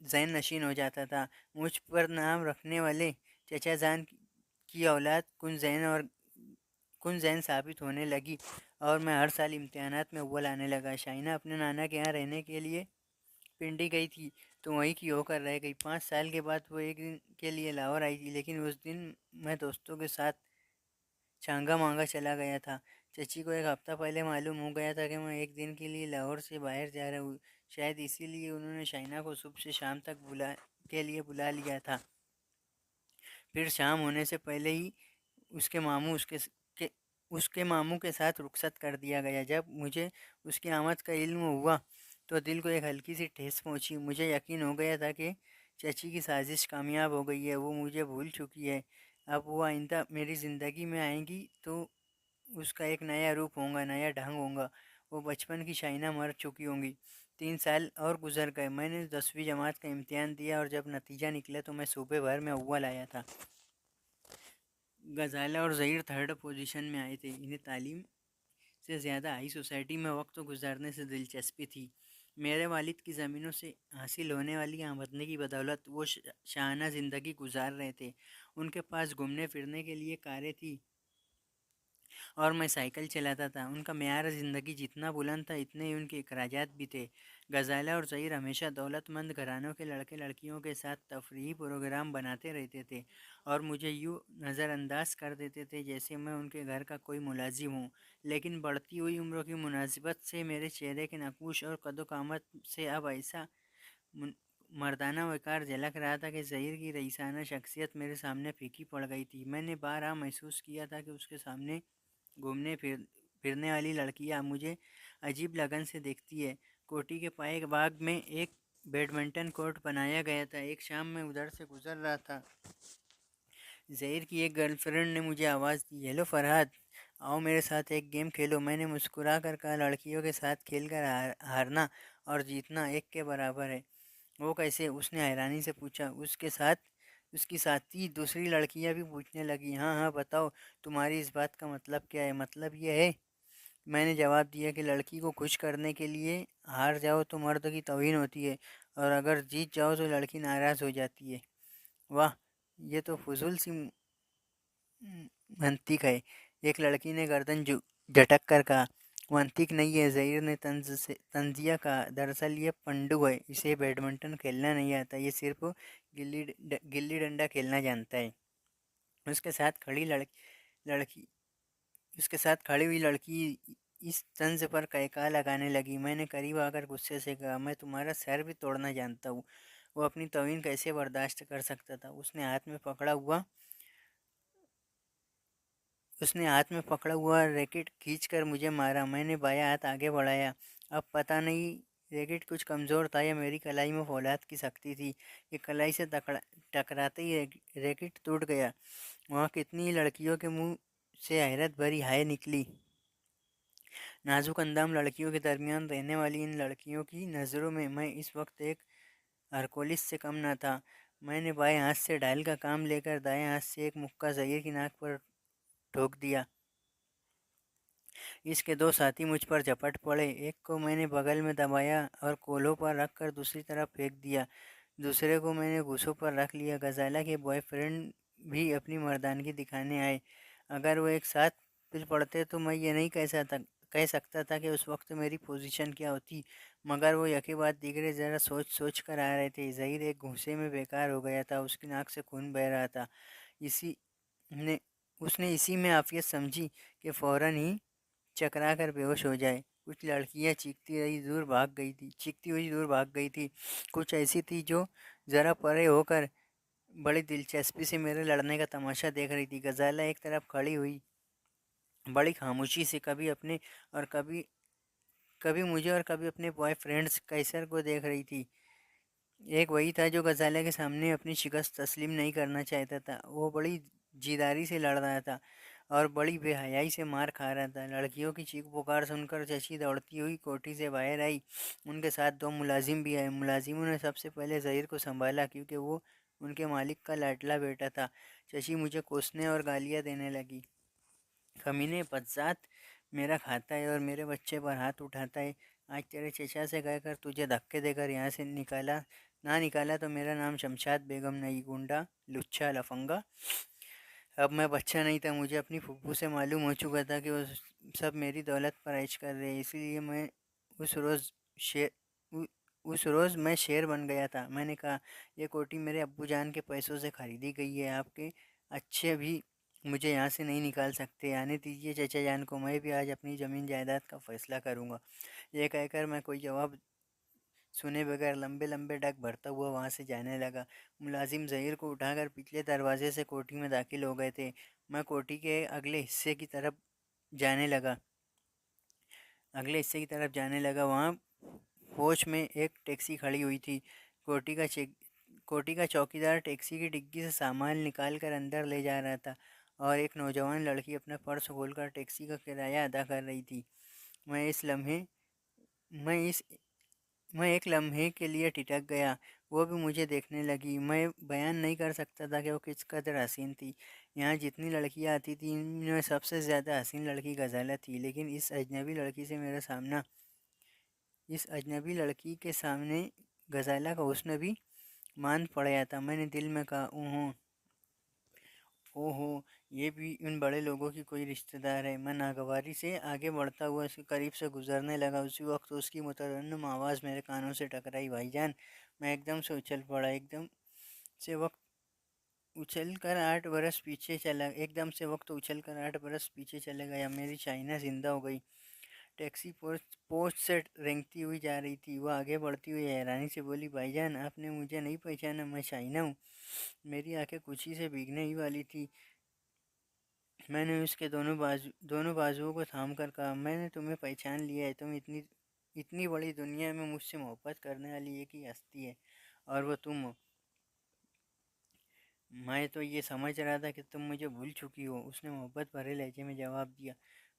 ذہن نشین ہو جاتا تھا۔ مجھ پر نام رکھنے والے چچا جان کی اولاد کن ذہن ثابت ہونے لگی اور میں ہر سال امتحانات میں اول آنے لگا۔ شائنہ اپنے نانا کے یہاں رہنے کے لیے پنڈی گئی تھی تو وہیں کی ہو کر رہ گئی۔ 5 سال کے بعد وہ ایک دن کے لیے لاہور آئی تھی، لیکن اس دن میں دوستوں کے ساتھ چانگا مانگا چلا گیا تھا۔ چچی کو ایک ہفتہ پہلے معلوم ہو گیا تھا کہ میں ایک دن کے لیے لاہور سے باہر جا رہا ہوں، شاید اسی لیے انہوں نے شائنہ کو صبح سے شام تک بلا لیا تھا۔ پھر شام ہونے سے پہلے ہی اس کے ماموں کے ساتھ رخصت کر دیا گیا۔ جب مجھے اس کی آمد کا علم ہوا تو دل کو ایک ہلکی سی ٹھیس پہنچی۔ مجھے یقین ہو گیا تھا کہ چچی کی سازش کامیاب ہو گئی ہے، وہ مجھے بھول چکی ہے۔ اب وہ آئندہ میری زندگی میں آئیں گی تو اس کا ایک نیا روپ ہوگا، نیا ڈھنگ ہوگا۔ وہ بچپن کی شائنہ مر چکی ہوں گی۔ 3 سال اور گزر گئے۔ میں نے 10ویں جماعت کا امتحان دیا اور جب نتیجہ نکلا تو میں صوبے بھر میں اول آیا تھا۔ غزالہ اور ظہیر 3rd پوزیشن میں آئے تھے۔ انہیں تعلیم سے زیادہ ہائی سوسائٹی میں وقت گزارنے سے دلچسپی تھی۔ میرے والد کی زمینوں سے حاصل ہونے والی آمدنی کی بدولت وہ شاہانہ زندگی گزار رہے تھے۔ ان کے پاس گھومنے پھرنے کے لیے کاریں تھیں اور میں سائیکل چلاتا تھا۔ ان کا معیار زندگی جتنا بلند تھا اتنے ہی ان کے اخراجات بھی تھے۔ غزالہ اور ظہیر ہمیشہ دولت مند گھرانوں کے لڑکے لڑکیوں کے ساتھ تفریحی پروگرام بناتے رہتے تھے اور مجھے یوں نظر انداز کر دیتے تھے جیسے میں ان کے گھر کا کوئی ملازم ہوں۔ لیکن بڑھتی ہوئی عمروں کی مناسبت سے میرے چہرے کے نقوش اور قد و قامت سے اب ایسا مردانہ وقار جھلک رہا تھا کہ ظہیر کی رئیسانہ شخصیت میرے سامنے پھیکی پڑ گئی تھی۔ میں نے بارہا محسوس کیا تھا کہ اس کے سامنے گھومنے پھرنے والی لڑکیاں مجھے عجیب لگن سے دیکھتی ہے۔ کوٹھی کے پائے باغ میں ایک بیڈمنٹن کورٹ بنایا گیا تھا۔ ایک شام میں ادھر سے گزر رہا تھا، ظہیر کی ایک گرل فرینڈ نے مجھے آواز دی، ہیلو فرحاد، آؤ میرے ساتھ ایک گیم کھیلو۔ میں نے مسکرا کر کہا، لڑکیوں کے ساتھ کھیل کر ہارنا اور جیتنا ایک کے برابر ہے۔ وہ کیسے؟ اس نے حیرانی سے پوچھا۔ اس کی ساتھی دوسری لڑکیاں بھی پوچھنے لگی، ہاں ہاں بتاؤ، تمہاری اس بات کا مطلب کیا ہے؟ مطلب یہ ہے، میں نے جواب دیا، کہ لڑکی کو خوش کرنے کے لیے ہار جاؤ تو مرد کی توہین ہوتی ہے اور اگر جیت جاؤ تو لڑکی ناراض ہو جاتی ہے۔ واہ، یہ تو فضول سی منطق ہے، ایک لڑکی نے گردن جھٹک کر کہا۔ منطق نہیں ہے، ظہیر نے طنزیہ کہا، دراصل یہ پنڈو ہے، اسے بیڈمنٹن کھیلنا نہیں آتا، یہ صرف گلی ڈنڈا کھیلنا جانتا ہے۔ اس کے ساتھ کھڑی ہوئی لڑکی اس طنز پر کہکہا لگانے لگی۔ میں نے قریب آ کر غصے سے کہا، میں تمہارا سر بھی توڑنا جانتا ہوں۔ وہ اپنی توہین کیسے برداشت کر سکتا تھا؟ اس نے ہاتھ میں پکڑا ہوا ریکٹ کھینچ کر مجھے مارا۔ میں نے بایاں ہاتھ آگے بڑھایا۔ اب پتہ نہیں ریکٹ کچھ کمزور تھا یا میری کلائی میں فولاد کی سختی تھی کہ کلائی سے ٹکراتے ہی ریکٹ ٹوٹ گیا۔ وہاں کتنی ہی لڑکیوں کے منہ سے حیرت بھری ہائے نکلی۔ نازک اندام لڑکیوں کے درمیان رہنے والی ان لڑکیوں کی نظروں میں اس وقت ایک ہرکولس سے کم نہ تھا۔ میں نے بائیں ہاتھ سے ڈائل کا کام لے کر دائیں ہاتھ سے ایک مکہ ظہیر کی ناک پر ٹھوک دیا۔ اس کے دو ساتھی مجھ پر جھپٹ پڑے، ایک کو میں نے بغل میں دبایا اور کولوں پر رکھ کر دوسری طرف پھینک دیا، دوسرے کو میں نے گھوسوں پر رکھ لیا۔ غزالہ کے بوائے فرینڈ بھی اپنی مردانگی دکھانے آئے۔ اگر وہ ایک ساتھ پل پڑتے تو میں یہ نہیں کہہ سکتا تھا کہ اس وقت میری پوزیشن کیا ہوتی، مگر وہ یکے بعد دیگرے ذرا سوچ سوچ کر آ رہے تھے۔ ظہیر ایک گھوسے میں بیکار ہو گیا تھا، اس کی ناک سے خون بہہ رہا تھا۔ نے اس نے اسی میں عافیت سمجھی کہ فوراً ہی چکرا کر بے ہوش ہو جائے۔ کچھ لڑکیاں چیختی ہوئی دور بھاگ گئی تھی، کچھ ایسی تھی جو ذرا پرے ہو کر بڑی دلچسپی سے میرے لڑنے کا تماشا دیکھ رہی تھی۔ غزالہ ایک طرف کھڑی ہوئی بڑی خاموشی سے کبھی مجھے اور کبھی اپنے بوائے فرینڈز قیصر کو دیکھ رہی تھی۔ ایک وہی تھا جو غزالہ کے سامنے اپنی شکست تسلیم نہیں کرنا چاہتا تھا۔ وہ بڑی جیداری سے لڑ رہا تھا اور بڑی بے حیائی سے مار کھا رہا تھا۔ لڑکیوں کی چیخ پکار سن کر چچی دوڑتی ہوئی کوٹھی سے باہر آئی، ان کے ساتھ دو ملازم بھی آئے۔ ملازموں نے سب سے پہلے ظہیر کو سنبھالا کیونکہ وہ ان کے مالک کا لاڈلا بیٹا تھا۔ چچی مجھے کوسنے اور گالیاں دینے لگی۔ کمینے، بدذات، میرا کھاتا ہے اور میرے بچے پر ہاتھ اٹھاتا ہے۔ آج تیرے چچا سے کہہ کر تجھے دھکے دے کر یہاں سے نکالا تو میرا نام شمشاد بیگم نہیں، گنڈا، لچھا، لفنگا۔ اب میں بچہ نہیں تھا، مجھے اپنی پھوپھو سے معلوم ہو چکا تھا کہ وہ سب میری دولت پر عیش کر رہے، اسی لیے میں اس روز میں شیر بن گیا تھا۔ میں نے کہا، یہ کوٹھی میرے ابو جان کے پیسوں سے خریدی گئی ہے، آپ کے اچھے بھی مجھے یہاں سے نہیں نکال سکتے۔ آنے دیجیے چچا جان کو، میں بھی آج اپنی زمین جائیداد کا فیصلہ کروں گا۔ یہ کہہ کر میں کوئی جواب سنے بغیر لمبے لمبے ڈگ بھرتا ہوا وہاں سے جانے لگا۔ ملازم ظہیر کو اٹھا کر پچھلے دروازے سے کوٹھی میں داخل ہو گئے تھے۔ میں کوٹھی کے اگلے حصے کی طرف جانے لگا۔ وہاں پوچھ میں ایک ٹیکسی کھڑی ہوئی تھی۔ کوٹھی کا چوکیدار ٹیکسی کی ڈگی سے سامان نکال کر اندر لے جا رہا تھا اور ایک نوجوان لڑکی اپنا پرس کھول کر ٹیکسی کا کرایہ ادا کر رہی تھی۔ میں ایک لمحے کے لیے ٹھٹک گیا، وہ بھی مجھے دیکھنے لگی۔ میں بیان نہیں کر سکتا تھا کہ وہ کس قدر حسین تھی۔ یہاں جتنی لڑکیاں آتی تھیں ان میں سب سے زیادہ حسین لڑکی غزالہ تھی، لیکن اس اجنبی لڑکی کے سامنے غزالہ کا حسن بھی ماند پڑیا تھا۔ میں نے دل میں کہا، اوہو، یہ بھی ان بڑے لوگوں کی کوئی رشتہ دار ہے۔ میں ناگواری سے آگے بڑھتا ہوا اس کے قریب سے گزرنے لگا۔ اسی وقت اس کی مترنم آواز میرے کانوں سے ٹکرائی، بھائی جان! میں ایک دم سے اچھل پڑا، ایک دم سے وقت اچھل کر 8 برس پیچھے چلے گیا۔ میری شائنہ زندہ ہو گئی۔ ٹیکسی پوسٹ سے رینگتی ہوئی جا رہی تھی۔ وہ آگے بڑھتی ہوئی حیرانی سے بولی، بھائی جان، آپ نے مجھے نہیں پہچانا؟ میں شائنہ ہوں۔ میری آنکھیں خوشی سے بھیگنے ہی والی تھی۔ میں نے اس کے دونوں بازوؤں کو تھام کر کہا، میں نے تمہیں پہچان لیا ہے۔ تم اتنی بڑی دنیا میں مجھ سے محبت کرنے والی ایک ہی ہستی ہے اور وہ تم ہو۔ میں تو یہ سمجھ رہا تھا کہ تم مجھے بھول چکی ہو، اس نے محبت بھرے لہجے میں جواب دیا۔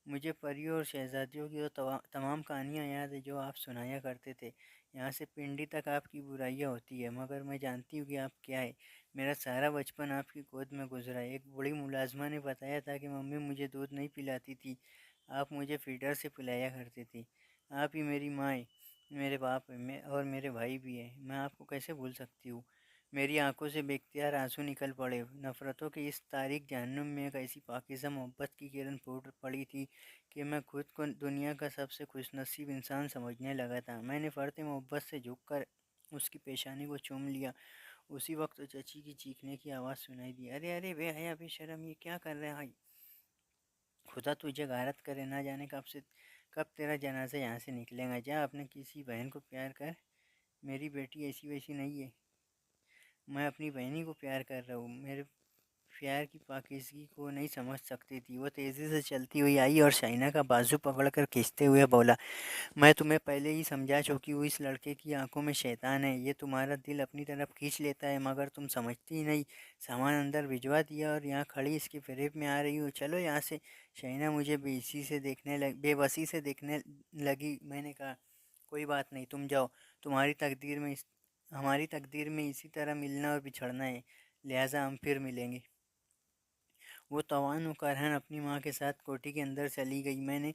مجھے پریوں اور شہزادیوں کی وہ تمام کہانیاں یاد ہیں جو آپ سنایا کرتے تھے۔ یہاں سے پنڈی تک آپ کی برائیاں ہوتی ہیں، مگر میں جانتی ہوں کہ آپ کیا ہے۔ میرا سارا بچپن آپ کی گود میں گزرا ہے۔ ایک بڑی ملازمہ نے بتایا تھا کہ ممی مجھے دودھ نہیں پلاتی تھی، آپ مجھے فیڈر سے پلایا کرتے تھے۔ آپ ہی میری ماں ہیں، میرے باپ ہیں اور میرے بھائی بھی ہیں، میں آپ کو کیسے بھول سکتی ہوں؟ میری آنکھوں سے بے اختیار آنسو نکل پڑے۔ نفرتوں کے اس تاریک جہنم میں ایک ایسی پاکیزہ محبت کی کرن پھوٹ پڑی تھی کہ میں خود کو دنیا کا سب سے خوش نصیب انسان سمجھنے لگا تھا۔ میں نے فرط محبت سے جھک کر اس کی پیشانی کو چوم لیا۔ اسی وقت چچی کی چیخنے کی آواز سنائی دی، ارے ارے بے حیا بے شرم، یہ کیا کر رہا ہے؟ خدا تجھے غارت کرے، نہ جانے کب تیرا جنازہ یہاں سے نکلے گا۔ جا اپنے کسی بہن کو پیار کر، میری بیٹی ایسی ویسی نہیں ہے۔ میں اپنی بہنی کو پیار کر رہا ہوں، میرے پیار کی پاکیزگی کو نہیں سمجھ سکتی تھی۔ وہ تیزی سے چلتی ہوئی آئی اور شائنہ کا بازو پکڑ کر کھینچتے ہوئے بولا، میں تمہیں پہلے ہی سمجھا چکی ہوں، اس لڑکے کی آنکھوں میں شیطان ہے، یہ تمہارا دل اپنی طرف کھینچ لیتا ہے، مگر تم سمجھتی ہی نہیں۔ سامان اندر بھجوا دیا اور یہاں کھڑی اس کے فریب میں آ رہی ہو، چلو یہاں سے۔ شائنہ مجھے بے بسی سے دیکھنے لگی۔ میں نے کہا، کوئی بات نہیں، تم جاؤ، تمہاری تقدیر میں ہماری تقدیر میں اسی طرح ملنا اور بچھڑنا ہے، لہٰذا ہم پھر ملیں گے۔ وہ توان و کرہن اپنی ماں کے ساتھ کوٹھی کے اندر چلی گئی۔ میں نے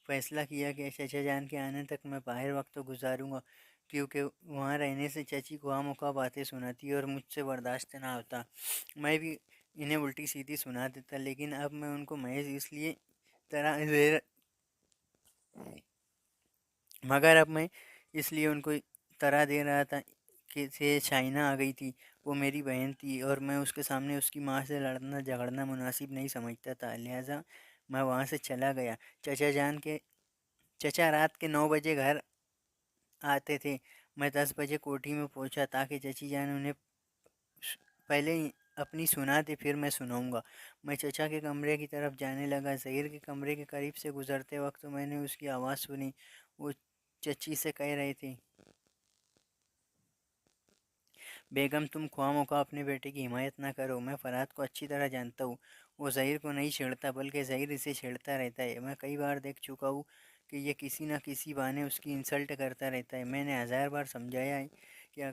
فیصلہ کیا کہ چچا جان کے آنے تک میں باہر وقت گزاروں گا، کیونکہ وہاں رہنے سے چچی خواہ مخواہ باتیں سناتی اور مجھ سے برداشت نہ ہوتا۔ میں بھی انہیں الٹی سیدھی سنا دیتا، لیکن اب میں ان کو محض اس لیے طرح دے مگر اب میں اس لیے ان کو طرح دے رہا تھا کہ شائنہ آ گئی تھی۔ وہ میری بہن تھی اور میں اس کے سامنے اس کی ماں سے لڑنا جھگڑنا مناسب نہیں سمجھتا تھا، لہٰذا میں وہاں سے چلا گیا۔ چچا رات کے 9 بجے گھر آتے تھے۔ میں 10 بجے کوٹھی میں پہنچا تاکہ چچی جان انہیں پہلے اپنی سنا دے، پھر میں سناؤں گا۔ میں چچا کے کمرے کی طرف جانے لگا۔ ظہیر کے کمرے کے قریب سے گزرتے وقت میں نے اس کی آواز سنی۔ وہ چچی سے کہہ رہے تھے، بیگم تم خواہ مخواہ اپنے بیٹے کی حمایت نہ کرو۔ میں فرات کو اچھی طرح جانتا ہوں، وہ ظہیر کو نہیں چھیڑتا بلکہ ظہیر اسے چھیڑتا رہتا ہے۔ میں کئی بار دیکھ چکا ہوں کہ یہ کسی نہ کسی بہانے اس کی انسلٹ کرتا رہتا ہے۔ میں نے 1000 بار سمجھایا ہے کہ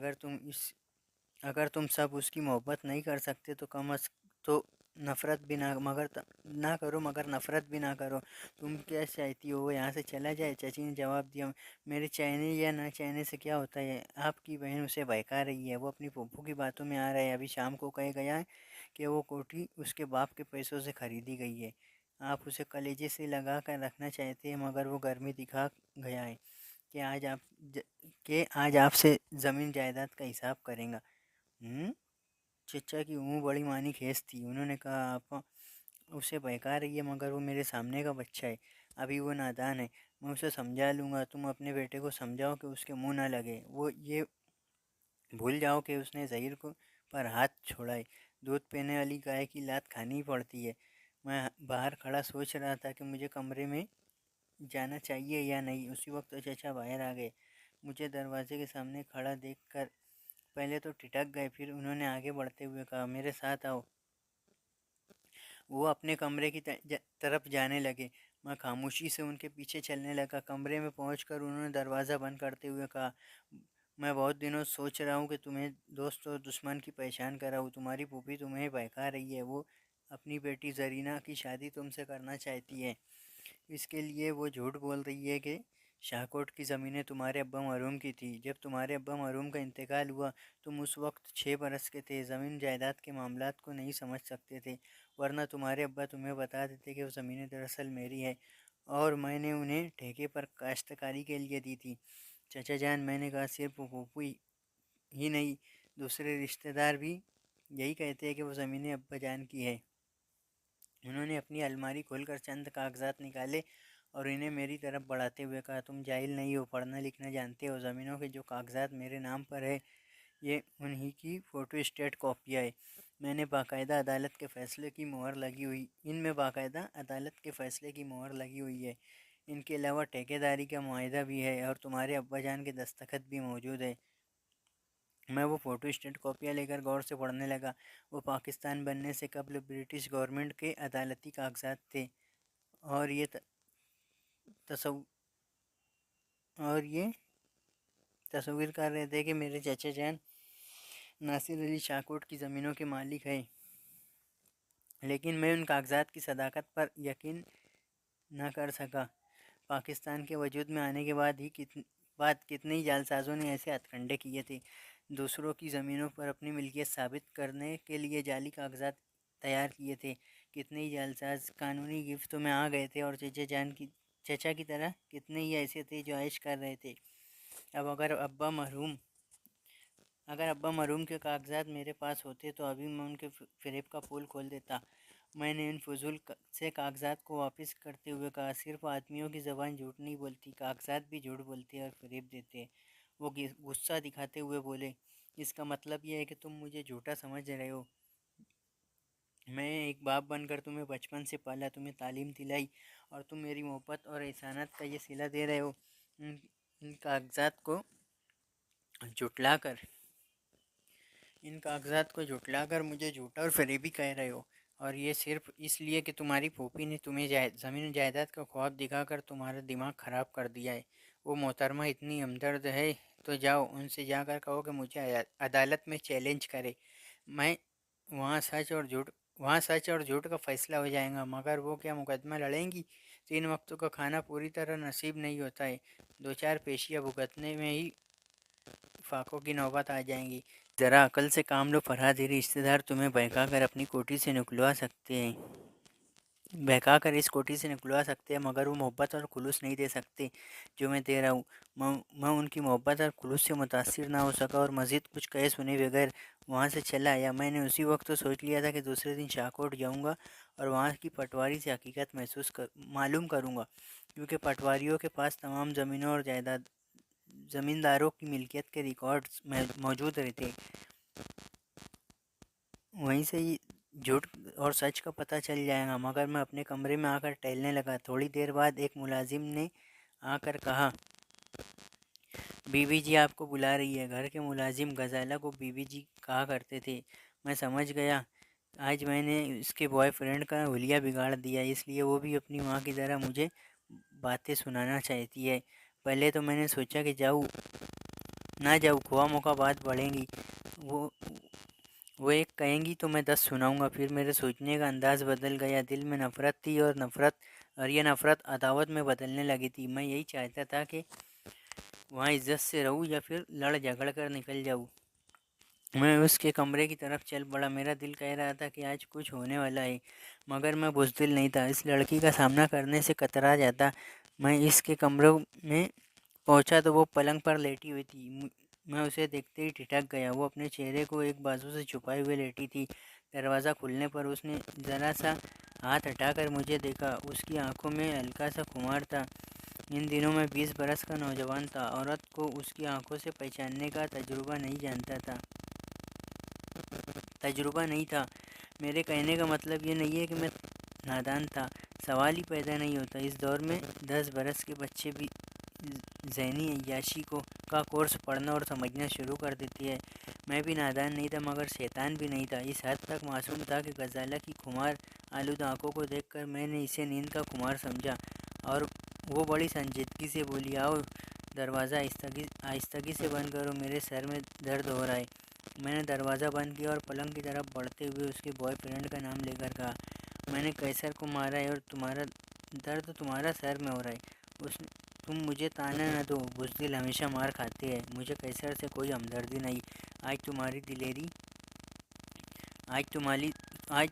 اگر تم سب اس کی محبت نہیں کر سکتے تو کم از تو نفرت بھی نہ کرو، مگر نفرت بھی نہ کرو۔ تم کیا چاہتی ہو وہ یہاں سے چلا جائے؟ چچی نے جواب دیا، میرے چاہنے یا نہ چاہنے سے کیا ہوتا ہے؟ آپ کی بہن اسے بہکا رہی ہے، وہ اپنی پھوپھو کی باتوں میں آ رہا ہے۔ ابھی شام کو کہہ گیا ہے کہ وہ کوٹھی اس کے باپ کے پیسوں سے خریدی گئی ہے۔ آپ اسے کلیجے سے لگا کر رکھنا چاہتے ہیں، مگر وہ گرمی دکھا گیا ہے کہ آج آپ سے زمین جائیداد کا حساب کریں گا۔ چچا کی منہ بڑی معنی خیز تھی۔ انہوں نے کہا، آپ اسے بہکا رہی ہے، مگر وہ میرے سامنے کا بچہ ہے، ابھی وہ نادان ہے، میں اسے سمجھا لوں گا۔ تم اپنے بیٹے کو سمجھاؤ کہ اس کے منہ نہ لگے، وہ یہ بھول جاؤ کہ اس نے ظہیر پر ہاتھ چھوڑا ہے۔ دودھ پینے والی گائے کی لات کھانی ہی پڑتی ہے۔ میں باہر کھڑا سوچ رہا تھا کہ مجھے کمرے میں جانا چاہیے یا نہیں۔ اسی وقت چچا باہر آ گئے۔ مجھے دروازے کے سامنے کھڑا دیکھ کر پہلے تو ٹھٹک گئے، پھر انہوں نے آگے بڑھتے ہوئے کہا، میرے ساتھ آؤ۔ وہ اپنے کمرے کی طرف جانے لگے۔ میں خاموشی سے ان کے پیچھے چلنے لگا۔ کمرے میں پہنچ کر انہوں نے دروازہ بند کرتے ہوئے کہا، میں بہت دنوں سوچ رہا ہوں کہ تمہیں دوست اور دشمن کی پہچان کراؤں۔ تمہاری پھوپھی تمہیں بہکا رہی ہے، وہ اپنی بیٹی زرینہ کی شادی تم سے کرنا چاہتی ہے۔ اس کے لیے وہ جھوٹ بول رہی ہے کہ شاہکوٹ کی زمینیں تمہارے ابا مرحوم کی تھی۔ جب تمہارے ابا مرحوم کا انتقال ہوا تم اس وقت 6 برس کے تھے، زمین جائیداد کے معاملات کو نہیں سمجھ سکتے تھے، ورنہ تمہارے ابا تمہیں بتا دیتے کہ وہ زمینیں دراصل میری ہے اور میں نے انہیں ٹھیکے پر کاشتکاری کے لیے دی تھی۔ چچا جان، میں نے کہا، صرف پھوپھی ہی نہیں، دوسرے رشتہ دار بھی یہی کہتے ہیں کہ وہ زمینیں ابا جان کی ہے۔ انہوں نے اپنی الماری کھول کر چند کاغذات نکالے اور انہیں میری طرف بڑھاتے ہوئے کہا، تم جاہل نہیں ہو، پڑھنا لکھنا جانتے ہو۔ زمینوں کے جو کاغذات میرے نام پر ہے یہ انہی کی فوٹو اسٹیٹ کاپیاں ہے۔ میں نے باقاعدہ عدالت کے فیصلے کی مہر لگی ہوئی ان میں باقاعدہ عدالت کے فیصلے کی مہر لگی ہوئی ہے۔ ان کے علاوہ ٹھیکے داری کا معاہدہ بھی ہے اور تمہارے ابا جان کے دستخط بھی موجود ہے۔ میں وہ فوٹو اسٹیٹ کاپیاں لے کر غور سے پڑھنے لگا۔ وہ پاکستان بننے سے قبل برٹش گورنمنٹ کے عدالتی کاغذات تھے اور یہ تصور کر رہے تھے کہ میرے چچا جان ناصر علی شاہکوٹ کی زمینوں کے مالک ہیں، لیکن میں ان کاغذات کی صداقت پر یقین نہ کر سکا۔ پاکستان کے وجود میں آنے کے بعد کتنے ہی جعلسازوں نے ایسے ہتھ کنڈے کیے تھے، دوسروں کی زمینوں پر اپنی ملکیت ثابت کرنے کے لیے جعلی کاغذات تیار کیے تھے۔ کتنے ہی جعلساز قانونی گرفتوں میں آ گئے تھے اور چچا کی طرح کتنے ہی ایسے تھے جو عیش کر رہے تھے۔ اب اگر ابا مرحوم کے کاغذات میرے پاس ہوتے تو ابھی میں ان کے فریب کا پول کھول دیتا۔ میں نے ان فضول سے کاغذات کو واپس کرتے ہوئے کہا، صرف آدمیوں کی زبان جھوٹ نہیں بولتی، کاغذات بھی جھوٹ بولتے اور فریب دیتے۔ وہ غصہ دکھاتے ہوئے بولے، اس کا مطلب یہ ہے کہ تم مجھے جھوٹا سمجھ رہے ہو؟ میں ایک باپ بن کر تمہیں بچپن سے پالا، تمہیں تعلیم دلائی اور تم میری محبت اور احسانات کا یہ صلہ دے رہے ہو۔ ان کاغذات کو جھٹلا کر مجھے جھوٹا اور فریبی کہہ رہے ہو، اور یہ صرف اس لیے کہ تمہاری پھوپھی نے تمہیں زمین جائیداد کا خواب دکھا کر تمہارا دماغ خراب کر دیا ہے۔ وہ محترمہ اتنی ہمدرد ہے تو جاؤ ان سے جا کر کہو کہ مجھے عدالت میں چیلنج کرے۔ میں وہاں سچ اور جھوٹ وہاں سچ اور جھوٹ کا فیصلہ ہو جائے گا۔ مگر وہ کیا مقدمہ لڑیں گی؟ 3 وقتوں کا کھانا پوری طرح نصیب نہیں ہوتا ہے، 2 4 پیشیاں بھگتنے میں ہی فاقوں کی نوبت آ جائیں گی۔ ذرا عقل سے کام لو فرحاد، یہ رشتہ دار تمہیں بہکا کر اپنی کوٹھی سے نکلوا سکتے ہیں اس کوٹھی سے نکلوا سکتے ہیں، مگر وہ محبت اور خلوص نہیں دے سکتے جو میں دے رہا ہوں۔ میں ان کی محبت اور خلوص سے متاثر نہ ہو سکا اور مزید کچھ کہے سنے بغیر وہاں سے چلا آیا۔ میں نے اسی وقت تو سوچ لیا تھا کہ دوسرے دن شاہکوٹ جاؤں گا اور وہاں کی پٹواری سے حقیقت معلوم کروں گا، کیونکہ پٹواریوں کے پاس تمام زمینوں اور زمینداروں کی ملکیت کے ریکارڈز موجود رہتے، وہیں سے ہی جھوٹ اور سچ کا پتہ چل جائے گا۔ مگر میں اپنے کمرے میں آ کر ٹہلنے لگا۔ تھوڑی دیر بعد ایک ملازم نے آ کر کہا، بی بی جی آپ کو بلا رہی ہے۔ گھر کے ملازم غزالہ کو بی بی جی کہا کرتے تھے۔ میں سمجھ گیا آج میں نے اس کے بوائے فرینڈ کا حلیہ بگاڑ دیا، اس لیے وہ بھی اپنی ماں کی طرح مجھے باتیں سنانا چاہتی ہے۔ پہلے تو میں نے سوچا کہ نہ جاؤ، خواہ مخواہ بات بڑھیں گی، وہ ایک کہیں گی تو میں 10 سناؤں گا۔ پھر میرے سوچنے کا انداز بدل گیا۔ دل میں نفرت تھی اور یہ نفرت عداوت میں بدلنے لگی تھی۔ میں یہی چاہتا تھا کہ وہاں عزت سے رہوں یا پھر لڑ جھگڑ کر نکل جاؤں۔ میں اس کے کمرے کی طرف چل پڑا۔ میرا دل کہہ رہا تھا کہ آج کچھ ہونے والا ہے، مگر میں بزدل نہیں تھا۔ اس لڑکی کا سامنا کرنے سے کترا جاتا۔ میں اس کے کمرے میں پہنچا تو وہ پلنگ پر لیٹی ہوئی تھی۔ میں اسے دیکھتے ہی ٹھٹک گیا۔ وہ اپنے چہرے کو ایک بازو سے چھپائے ہوئے لیٹی تھی۔ دروازہ کھلنے پر اس نے ذرا سا ہاتھ ہٹا کر مجھے دیکھا۔ اس کی آنکھوں میں ہلکا سا خمار تھا۔ ان دنوں میں 20 برس کا نوجوان تھا۔ عورت کو اس کی آنکھوں سے پہچاننے کا تجربہ نہیں تھا۔ میرے کہنے کا مطلب یہ نہیں ہے کہ میں نادان تھا، سوال ہی پیدا نہیں ہوتا۔ اس دور میں 10 برس کے بچے بھی ذہنی عیاشی کا کورس پڑھنا اور سمجھنا شروع کر دیتی ہے۔ میں بھی نادان نہیں تھا، مگر شیطان بھی نہیں تھا۔ اس حد تک معصوم تھا کہ غزالہ کی خمار آلود آنکھوں کو دیکھ کر میں نے اسے نیند کا خمار سمجھا، اور وہ بڑی سنجیدگی سے بولی، آؤ دروازہ آہستگی سے بند کرو، میرے سر میں درد ہو رہا ہے۔ میں نے دروازہ بند کیا اور پلنگ کی طرف بڑھتے ہوئے اس کے بوائے فرینڈ کا نام لے کر کہا، میں نے قیصر کو مارا ہے اور درد تمہارا سر میں ہو رہا ہے۔ تم مجھے تانا نہ دو، بزدل ہمیشہ مار کھاتے ہیں۔ مجھے قیصر سے کوئی ہمدردی نہیں۔ آج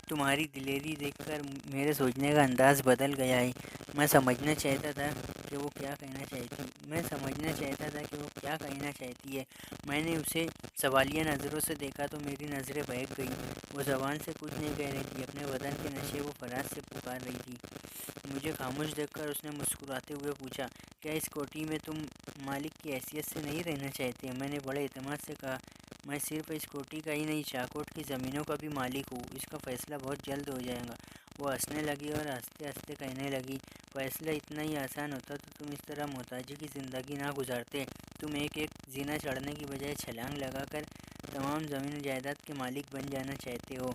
تمہاری دلیری دیکھ کر میرے سوچنے کا انداز بدل گیا ہے۔ میں سمجھنا چاہتا تھا کہ وہ کیا کہنا چاہتی ہے۔ میں نے اسے سوالیہ نظروں سے دیکھا تو میری نظریں بہک گئیں۔ وہ زبان سے کچھ نہیں کہہ رہی تھی، اپنے بدن کے نشے وہ فراز سے پکار رہی تھی۔ مجھے خاموش دیکھ کر اس نے مسکراتے ہوئے پوچھا، کیا اس کوٹھی میں تم مالک کی حیثیت سے نہیں رہنا چاہتے؟ میں نے بڑے اعتماد سے کہا، میں صرف اس کوٹھی کا ہی نہیں، شاہکوٹ کی زمینوں کا بھی مالک ہوں۔ اس کا فیصلہ بہت جلد ہو جائے گا۔ وہ ہنسنے لگی اور ہنستے ہنستے کہنے لگی، فیصلہ اتنا ہی آسان ہوتا تو تم اس طرح محتاجی کی زندگی نہ گزارتے۔ تم ایک زینہ چڑھنے کی بجائے چھلانگ لگا کر تمام زمین و جائیداد کے مالک بن جانا چاہتے ہو۔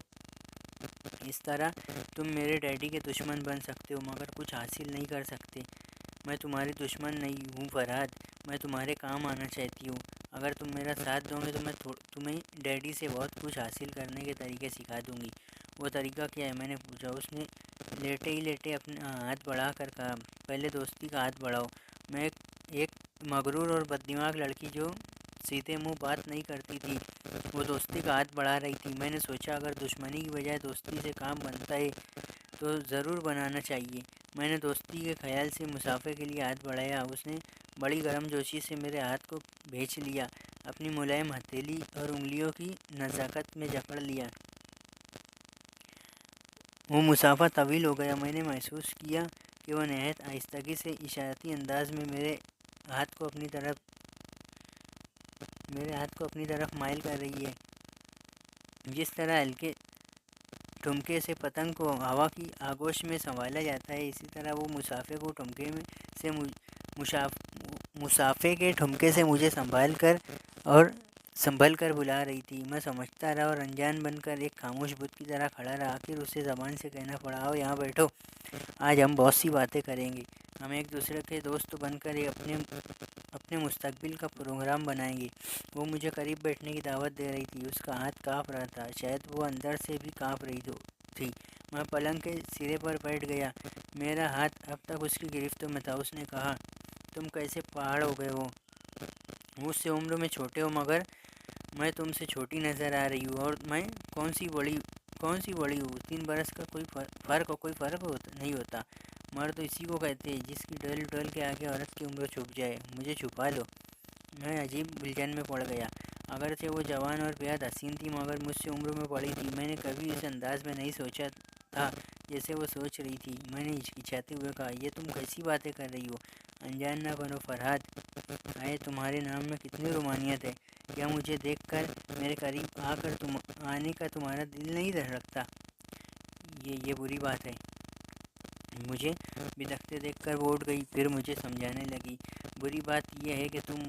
اس طرح تم میرے ڈیڈی کے دشمن بن سکتے ہو، مگر کچھ حاصل نہیں کر سکتے۔ میں تمہاری دشمن نہیں ہوں فرحاد، میں تمہارے کام آنا چاہتی ہوں۔ اگر تم میرا ساتھ دو گے تو میں تمہیں ڈیڈی سے بہت کچھ حاصل کرنے کے طریقے سکھا دوں گی۔ وہ طریقہ کیا ہے؟ میں نے پوچھا۔ اس نے لیٹے اپنا ہاتھ بڑھا کر کہا، پہلے دوستی کا ہاتھ بڑھاؤ۔ میں ایک مغرور اور بددماغ لڑکی جو سیدھے منہ بات نہیں کرتی تھی، وہ دوستی کا ہاتھ بڑھا رہی تھی۔ میں نے سوچا اگر دشمنی کی بجائے دوستی سے کام بنتا ہے تو ضرور بنانا چاہیے۔ میں نے دوستی کے خیال سے مسافے کے لیے ہاتھ بڑھایا۔ اس نے بڑی گرم جوشی سے میرے ہاتھ کو بھینچ لیا، اپنی ملائم ہتھیلی اور انگلیوں کی نزاکت میں جکڑ لیا۔ وہ مسافہ طویل ہو گیا۔ میں نے محسوس کیا کہ وہ نہایت آہستگی سے اشارتی انداز میں میرے ہاتھ کو اپنی طرف مائل کر رہی ہے۔ جس طرح ہلکے ٹھمکے سے پتنگ کو ہوا کی آغوش میں سنبھالا جاتا ہے، اسی طرح وہ مسافے کے ٹھمکے سے مجھے سنبھل کر بلا رہی تھی۔ میں سمجھتا رہا اور انجان بن کر ایک خاموش بت کی طرح کھڑا رہا۔ آخر اسے زبان سے کہنا پڑا، آؤ یہاں بیٹھو، آج ہم بہت سی باتیں کریں گے۔ ہم ایک دوسرے کے دوست بنکر یہ اپنے مستقبل کا پروگرام بنائیں گے۔ وہ مجھے قریب بیٹھنے کی دعوت دے رہی تھی۔ اس کا ہاتھ کانپ رہا تھا، شاید وہ اندر سے بھی کانپ رہی تھی۔ میں پلنگ کے سرے پر بیٹھ گیا، میرا ہاتھ اب تک اس کی گرفت میں تھا۔ اس نے کہا، تم کیسے پہاڑ ہو گئے ہو؟ مجھ سے عمر میں چھوٹے ہو، مگر میں تم سے چھوٹی نظر آ رہی ہوں۔ اور میں کون سی بڑی ہوں؟ 3 برس کا کوئی فرق نہیں ہوتا۔ مرد تو اسی کو کہتے ہیں جس کی ڈل کے آگے عورت کی عمر چھپ جائے۔ مجھے چھپا لو۔ میں عجیب الجھن میں پڑ گیا۔ اگرچہ وہ جوان اور بیحد حسین تھی، مگر مجھ سے عمر میں بڑی تھی۔ میں نے کبھی اس انداز میں نہیں سوچا تھا جیسے وہ سوچ رہی تھی۔ میں نے ہچکچاتے ہوئے کہا، یہ تم کیسی باتیں کر رہی ہو؟ انجان نہ بنو فرحات، آئے تمہارے نام میں کتنی رومانیت ہے۔ کیا مجھے دیکھ کر میرے قریب آنے کا تمہارا دل نہیں دھڑکتا؟ یہ بری بات ہے۔ مجھے بدکتے دیکھ کر وہ اٹھ گئی، پھر مجھے سمجھانے لگی، بری بات یہ ہے کہ تم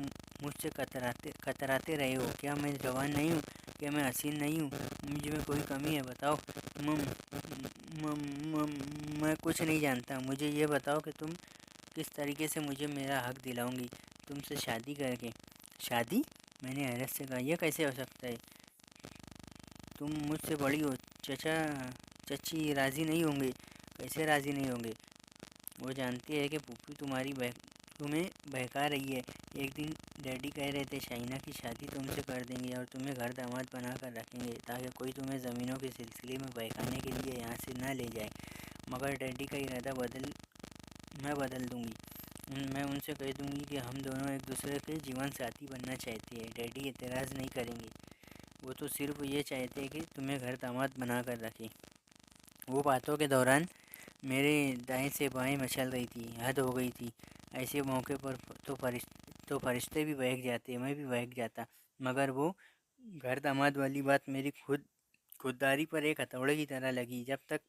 مجھ سے کتراتے رہے ہو۔ کیا میں جوان نہیں ہوں؟ کیا میں حسین نہیں ہوں؟ مجھ میں کوئی کمی ہے؟ بتاؤ۔ میں کچھ نہیں جانتا۔ مجھے یہ بتاؤ کہ تم کس طریقے سے مجھے میرا حق دلاؤں گی تم سے شادی کر کے؟ شادی؟ میں نے حیرت سے کہا، یہ کیسے ہو سکتا ہے؟ تم مجھ سے بڑی ہو، چچی راضی نہیں ہوں گے؟ کیسے راضی نہیں ہوں گے؟ وہ جانتی ہے کہ پھوپھی تمہیں بہکا رہی ہے۔ ایک دن ڈیڈی کہہ رہے تھے شائنہ کی شادی تم سے کر دیں گے اور تمہیں گھر داماد بنا کر رکھیں گے تاکہ کوئی تمہیں زمینوں کے سلسلے میں بہکانے کے لیے یہاں سے نہ لے جائے۔ مگر ڈیڈی کا ارادہ میں بدل دوں گی۔ میں ان سے کہہ دوں گی کہ ہم دونوں ایک دوسرے کے جیون ساتھی بننا چاہتے ہیں۔ ڈیڈی اعتراض نہیں کریں گے، وہ تو صرف یہ چاہتے ہیں کہ تمہیں گھر داماد بنا کر رکھیں۔ وہ باتوں کے دوران میرے دائیں سے بائیں مچل رہی تھی، حد ہو گئی تھی۔ ایسے موقع پر تو فرشتے بھی بہک جاتے، میں بھی بہک جاتا، مگر وہ گھر داماد والی بات میری خودداری پر ایک ہتھوڑے کی طرح لگی۔ جب تک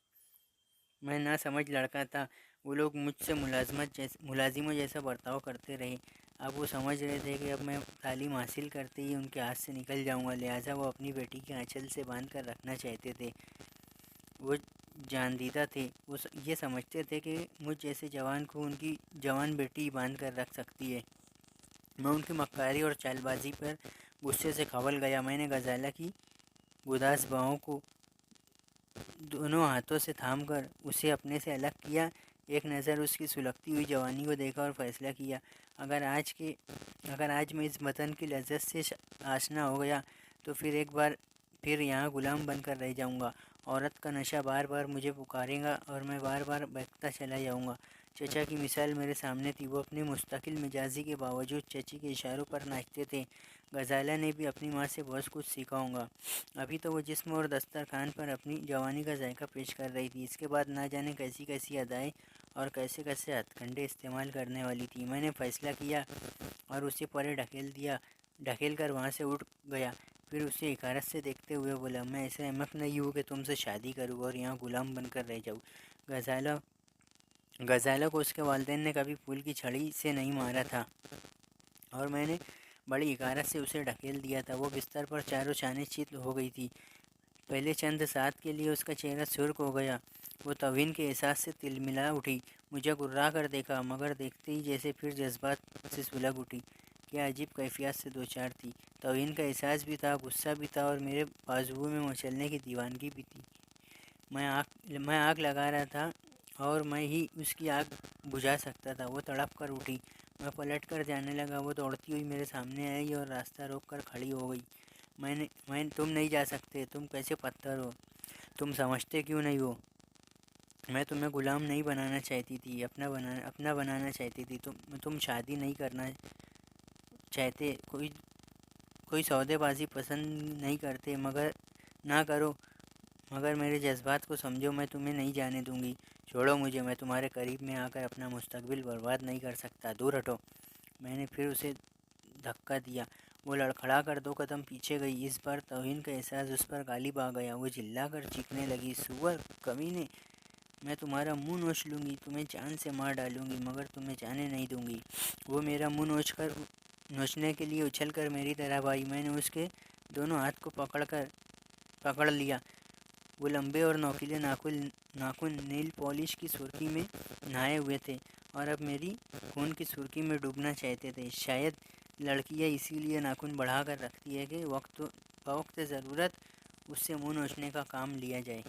میں نہ سمجھ لڑکا تھا، وہ لوگ مجھ سے ملازموں جیسا برتاؤ کرتے رہے۔ اب وہ سمجھ رہے تھے کہ اب میں تعلیم حاصل کرتے ہی ان کے ہاتھ سے نکل جاؤں گا، لہٰذا وہ اپنی بیٹی کے آنچل سے باندھ کر رکھنا چاہتے تھے۔ وہ جاندیدہ تھے، وہ یہ سمجھتے تھے کہ مجھ جیسے جوان کو ان کی جوان بیٹی باندھ کر رکھ سکتی ہے۔ میں ان کی مکاری اور چال بازی پر غصے سے کھول گیا۔ میں نے غزالہ کی گداز بہوں کو دونوں ہاتھوں سے تھام کر اسے اپنے سے الگ کیا، ایک نظر اس کی سلگتی ہوئی جوانی کو دیکھا اور فیصلہ کیا، اگر آج میں اس وطن کی لذت سے آشنا ہو گیا تو پھر ایک بار پھر یہاں غلام بن کر رہ جاؤں گا۔ عورت کا نشہ بار بار مجھے پکارے گا اور میں بار بار بہکتا چلا جاؤں گا۔ چچا کی مثال میرے سامنے تھی، وہ اپنی مستقل مزاجی کے باوجود چچی کے اشاروں پر ناچتے تھے۔ غزالہ نے بھی اپنی ماں سے بہت کچھ سیکھا ہوگا۔ ابھی تو وہ جسم اور دسترخوان پر اپنی جوانی کا ذائقہ پیش کر رہی تھی، اس کے بعد نہ جانے کیسی کیسی ادائیں اور کیسے کیسے ہتھ کنڈے استعمال کرنے والی تھی۔ میں نے فیصلہ کیا اور اسے پرے ڈھکیل کر وہاں سے اٹھ گیا، پھر اسے حقارت سے دیکھتے ہوئے بولا، میں ایسا احمق نہیں ہوں کہ تم سے شادی کروں اور یہاں غلام بن کر رہ جاؤں۔ غزالہ کو اس کے والدین نے کبھی پھول کی چھڑی سے نہیں مارا تھا اور میں نے بڑی حقارت سے اسے ڈھکیل دیا تھا۔ وہ بستر پر چاروں چانے چت ہو گئی تھی۔ پہلے چند ساتھ کے لیے اس کا چہرہ سرخ ہو گیا، وہ توہین کے احساس سے تلملا اٹھی، مجھے گرا کر دیکھا، مگر دیکھتے ہی جیسے پھر جذبات سے سلگ اٹھی۔ کیا عجیب کیفیات سے دوچار تھی، توہین کا احساس بھی تھا، غصہ بھی تھا اور میرے بازوؤں میں مچلنے کی دیوانگی بھی تھی۔ میں آگ لگا رہا تھا اور میں ہی اس کی آگ بجھا سکتا تھا۔ وہ تڑپ کر اٹھی، میں پلٹ کر جانے لگا، وہ دوڑتی ہوئی میرے سامنے آئی اور راستہ روک کر کھڑی ہو گئی۔ تم نہیں جا سکتے، تم کیسے پتھر ہو، تم سمجھتے کیوں نہیں ہو؟ میں تمہیں غلام نہیں بنانا چاہتی تھی، اپنا بنانا چاہتی تھی۔ تم شادی نہیں کرنا چاہتے، کوئی سودے بازی پسند نہیں کرتے، مگر نہ کرو، مگر میرے جذبات کو سمجھو، میں تمہیں نہیں جانے دوں گی۔ چھوڑو مجھے، میں تمہارے قریب میں آ کر اپنا مستقبل برباد نہیں کر سکتا، دور ہٹو۔ میں نے پھر اسے دھکا دیا، وہ لڑکھڑا کر 2 قدم پیچھے گئی۔ اس بار توہین کا احساس اس پر غالب آ گیا، وہ چلا کر چیخنے لگی، سور کمینے، میں تمہارا منہ نوچ لوں گی، تمہیں جان سے مار ڈالوں گی، مگر تمہیں جانے نہیں دوں گی۔ وہ میرا منہ نوچنے کے لیے اچھل کر میری طرف آئی، میں نے اس کے دونوں ہاتھ کو پکڑ لیا۔ وہ لمبے اور نوکیلے ناخن نیل پالش کی سرخی میں نہائے ہوئے تھے اور اب میری خون کی سرخی میں ڈوبنا چاہتے تھے۔ شاید لڑکیاں اسی لیے ناخن بڑھا کر رکھتی ہے کہ بوقت ضرورت اس سے منہ نوچنے کا کام لیا جائے۔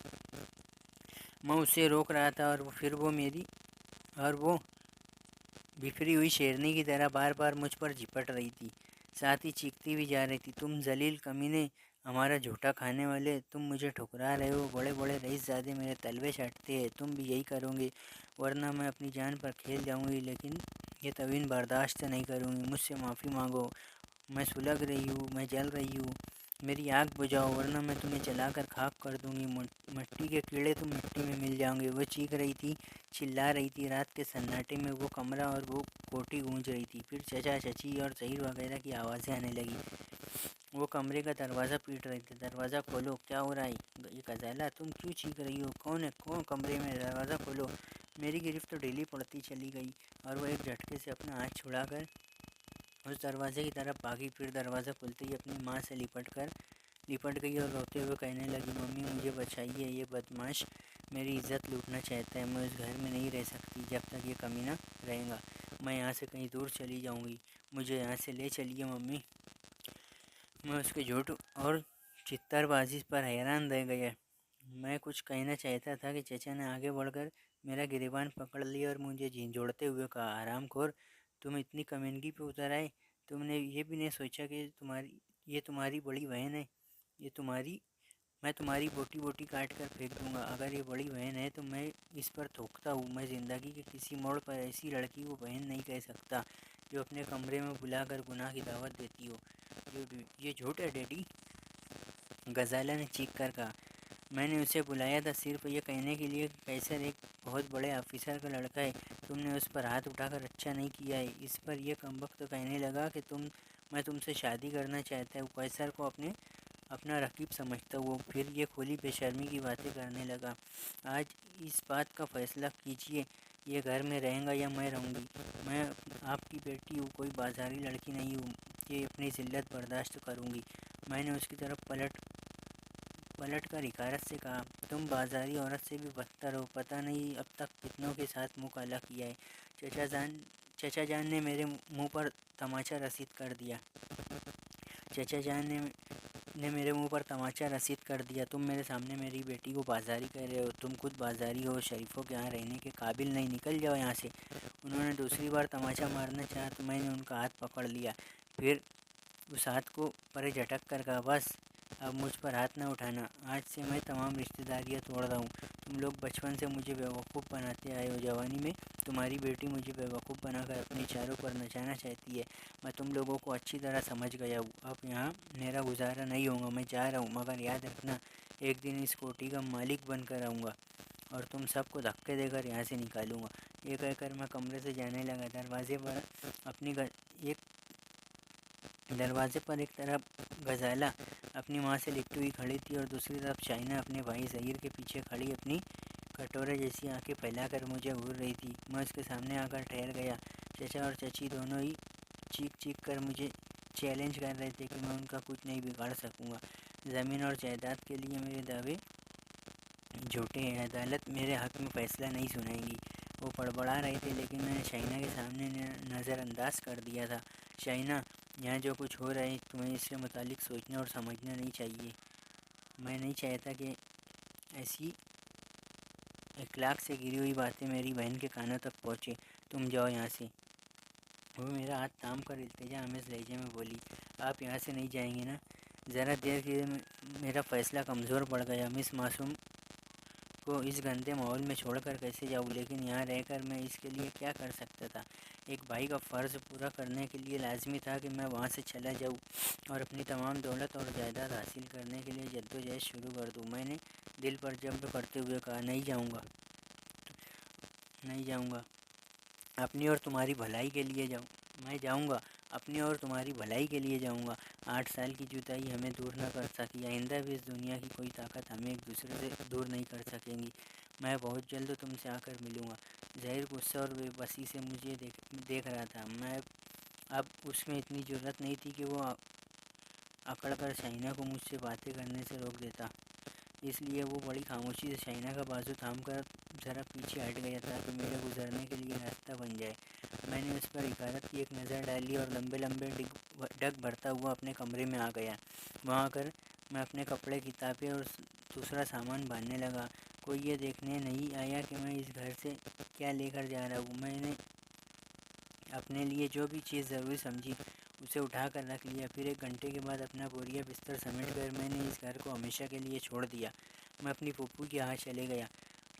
میں اسے روک رہا تھا اور وہ بکھری ہوئی شیرنی کی طرح بار بار مجھ پر جھپٹ رہی تھی، ساتھ ہی چیختی بھی جا رہی تھی، تم ذلیل کمینے، ہمارا جھوٹا کھانے والے، تم مجھے ٹھکرا رہے ہو، بڑے بڑے رئیس زادے میرے تلوے چاٹتے ہیں، تم بھی یہی کرو گے، ورنہ میں اپنی جان پر کھیل جاؤں گی، لیکن یہ توہین برداشت نہیں کروں گی، مجھ سے معافی مانگو، میں سلگ رہی ہوں، میں جل رہی ہوں، میری آگ بجھاؤ ورنہ میں تمہیں جلا کر خاک کر دوں گی، مٹی کے کیڑے تم مٹی میں مل جاؤں گے۔ وہ چیخ رہی تھی، چلا رہی تھی، رات کے سناٹے میں وہ کمرہ اور وہ کوٹھی گونج رہی تھی، پھر چچا چچی اور ظہیر وغیرہ کی آوازیں آنے لگی، وہ کمرے کا دروازہ پیٹ رہے تھے، دروازہ کھولو، کیا ہو رہا ہے یہ غزالہ، تم کیوں چیخ رہی ہو، کون ہے، کون کمرے میں، دروازہ کھولو۔ میری گرفت ڈھیلی پڑتی چلی گئی اور وہ ایک جھٹکے سے اپنا ہاتھ چھڑا کر اس دروازے کی طرف بھاگی، پھر دروازہ کھلتے ہی اپنی ماں سے لپٹ گئی اور روتے ہوئے کہنے لگی، ممی مجھے بچائیے، یہ بدماش میری عزت لوٹنا چاہتا ہے، میں اس گھر میں نہیں رہ سکتی جب تک یہ کمینہ رہے گا، میں یہاں سے کہیں دور چلی جاؤں گی، مجھے یہاں سے لے چلیے ممی۔ میں اس کے جھوٹ اور چتر بازی پر حیران رہ گیا۔ میں کچھ کہنا چاہتا تھا کہ چچا نے آگے بڑھ کر میرا گریبان پکڑ لیا اور مجھے جھنجھوڑتے ہوئے کہا، حرام خور، تم اتنی کمینگی پہ اتر آئے، تم نے یہ بھی نہیں سوچا کہ یہ تمہاری بڑی بہن ہے، میں تمہاری بوٹی بوٹی کاٹ کر پھینک دوں گا، اگر یہ بڑی بہن ہے تو میں اس پر تھوکتا ہوں، میں زندگی کے کسی موڑ پر ایسی لڑکی کو بہن نہیں کہہ سکتا جو اپنے کمرے میں بلا کر گناہ کی دعوت دیتی ہو۔ یہ جھوٹ ہے ڈیڈی، غزالہ نے چیخ کر کہا۔ میں نے اسے بلایا تھا صرف یہ کہنے کے لیے کہ قیصر ایک بہت بڑے آفیسر کا لڑکا ہے، تم نے اس پر ہاتھ اٹھا کر اچھا نہیں کیا ہے۔ اس پر یہ کمبخت کہنے لگا کہ میں تم سے شادی کرنا چاہتا ہوں، قیصر کو اپنا رقیب سمجھتا ہوں، پھر یہ کھلی بے شرمی کی باتیں کرنے لگا۔ آج اس بات کا فیصلہ کیجیے، یہ گھر میں رہیں گا یا میں رہوں گی، میں آپ کی بیٹی ہوں، کوئی بازاری لڑکی نہیں ہوں کہ اپنی ذلت برداشت کروں گی۔ میں نے اس کی طرف پلٹ کر حقارت سے کہا، تم بازاری عورت سے بھی بدتر ہو، پتہ نہیں اب تک کتنوں کے ساتھ منہ کالا کیا ہے۔ چچا جان نے میرے منہ پر تماچا رسید کر دیا۔ چچا جان نے میرے منہ پر تماچا رسید کر دیا، تم میرے سامنے میری بیٹی کو بازاری کہہ رہے ہو، تم خود بازاری ہو، شریفوں کے یہاں رہنے کے قابل نہیں، نکل جاؤ یہاں سے۔ انہوں نے دوسری بار تماچا مارنا چاہا تو میں نے ان کا ہاتھ پکڑ لیا، پھر اس ہاتھ کو پرے جھٹک کر کہا، بس اب مجھ پر ہاتھ نہ اٹھانا، آج سے میں تمام رشتہ داریاں توڑ رہا ہوں، تم لوگ بچپن سے مجھے بیوقوف بناتے آئے ہو، جوانی میں تمہاری بیٹی مجھے بیوقوف بنا کر اپنے چاروں پر نچانا چاہتی ہے، میں تم لوگوں کو اچھی طرح سمجھ گیا ہوں، اب یہاں میرا گزارا نہیں ہوگا، میں جا رہا ہوں، مگر یاد رکھنا ایک دن اس کوٹھی کا مالک بن کر آؤں گا اور تم سب کو دھکے دے کر یہاں سے نکالوں گا۔ یہ کہہ کر میں کمرے سے جانے لگا، دروازے پر ایک طرف غزالہ اپنی ماں سے لپٹی ہوئی کھڑی تھی اور دوسری طرف شائنہ اپنے بھائی ظہیر کے پیچھے کھڑی اپنی کٹورے جیسی آنکھیں پھیلا کر مجھے گھور رہی تھی۔ میں اس کے سامنے آ کر ٹھہر گیا۔ چچا اور چچی دونوں ہی چیخ کر مجھے چیلنج کر رہے تھے کہ میں ان کا کچھ نہیں بگاڑ سکوں گا، زمین اور جائیداد کے لیے میرے دعوے جھوٹے ہیں، عدالت میرے حق میں فیصلہ نہیں سنائے گی۔ وہ بڑبڑا رہے تھے لیکن میں نے شائنہ کے سامنے نظر انداز کر دیا تھا۔ شائنہ، یہاں جو کچھ ہو رہا ہے تمہیں اس کے متعلق سوچنا اور سمجھنا نہیں چاہیے، میں نہیں چاہتا کہ ایسی اخلاق سے گری ہوئی باتیں میری بہن کے کانوں تک پہنچے، تم جاؤ یہاں سے۔ وہ میرا ہاتھ تھام کر التجا آمیز لہجے میں بولی، آپ یہاں سے نہیں جائیں گے نا؟ ذرا دیر کے لیے میرا فیصلہ کمزور پڑ گیا، مس معصوم کو اس گندے ماحول میں چھوڑ کر کیسے جاؤں، لیکن یہاں رہ کر میں اس کے لیے کیا کر سکتا تھا؟ ایک بھائی کا فرض پورا کرنے کے لیے لازمی تھا کہ میں وہاں سے چلا جاؤں اور اپنی تمام دولت اور جائیداد حاصل کرنے کے لیے جدوجہد شروع کر دوں۔ میں نے دل پر جبر کرتے ہوئے کہا، نہیں جاؤں گا، اپنی اور تمہاری بھلائی کے لیے میں جاؤں گا، اپنی اور تمہاری بھلائی کے لیے جاؤں گا۔ 8 سال کی جدائی ہمیں دور نہ کر سکی، آئندہ بھی اس دنیا کی کوئی طاقت ہمیں ایک دوسرے سے دور نہیں کر سکیں گی، میں بہت جلد تم سے آ کر ملوں گا۔ ظاہر غصہ اور بے بسی سے مجھے دیکھ رہا تھا، اب اس میں اتنی جرأت نہیں تھی کہ وہ اکڑ کر شائنہ کو مجھ سے باتیں کرنے سے روک دیتا، اس لیے وہ بڑی خاموشی سے شائنہ کا بازو تھام کر ذرا پیچھے ہٹ گیا تاکہ میرے گزرنے کے لیے راستہ بن جائے۔ میں نے اس پر حفاظت کی ایک نظر ڈالی اور لمبے لمبے ڈگ بھرتا ہوا اپنے کمرے میں آ گیا۔ وہاں آ کر میں اپنے کپڑے، کتابیں اور دوسرا سامان باندھنے لگا۔ کوئی یہ دیکھنے نہیں آیا کہ میں اس گھر سے کیا لے کر جا رہا ہوں۔ میں نے اپنے لیے جو بھی چیز ضروری سمجھی اسے اٹھا کر رکھ لیا۔ پھر 1 گھنٹے کے بعد اپنا بوریا بستر سمیٹ کر میں نے اس گھر کو ہمیشہ کے لیے چھوڑ دیا۔ میں اپنی پھوپھی کے یہاں چلے گیا۔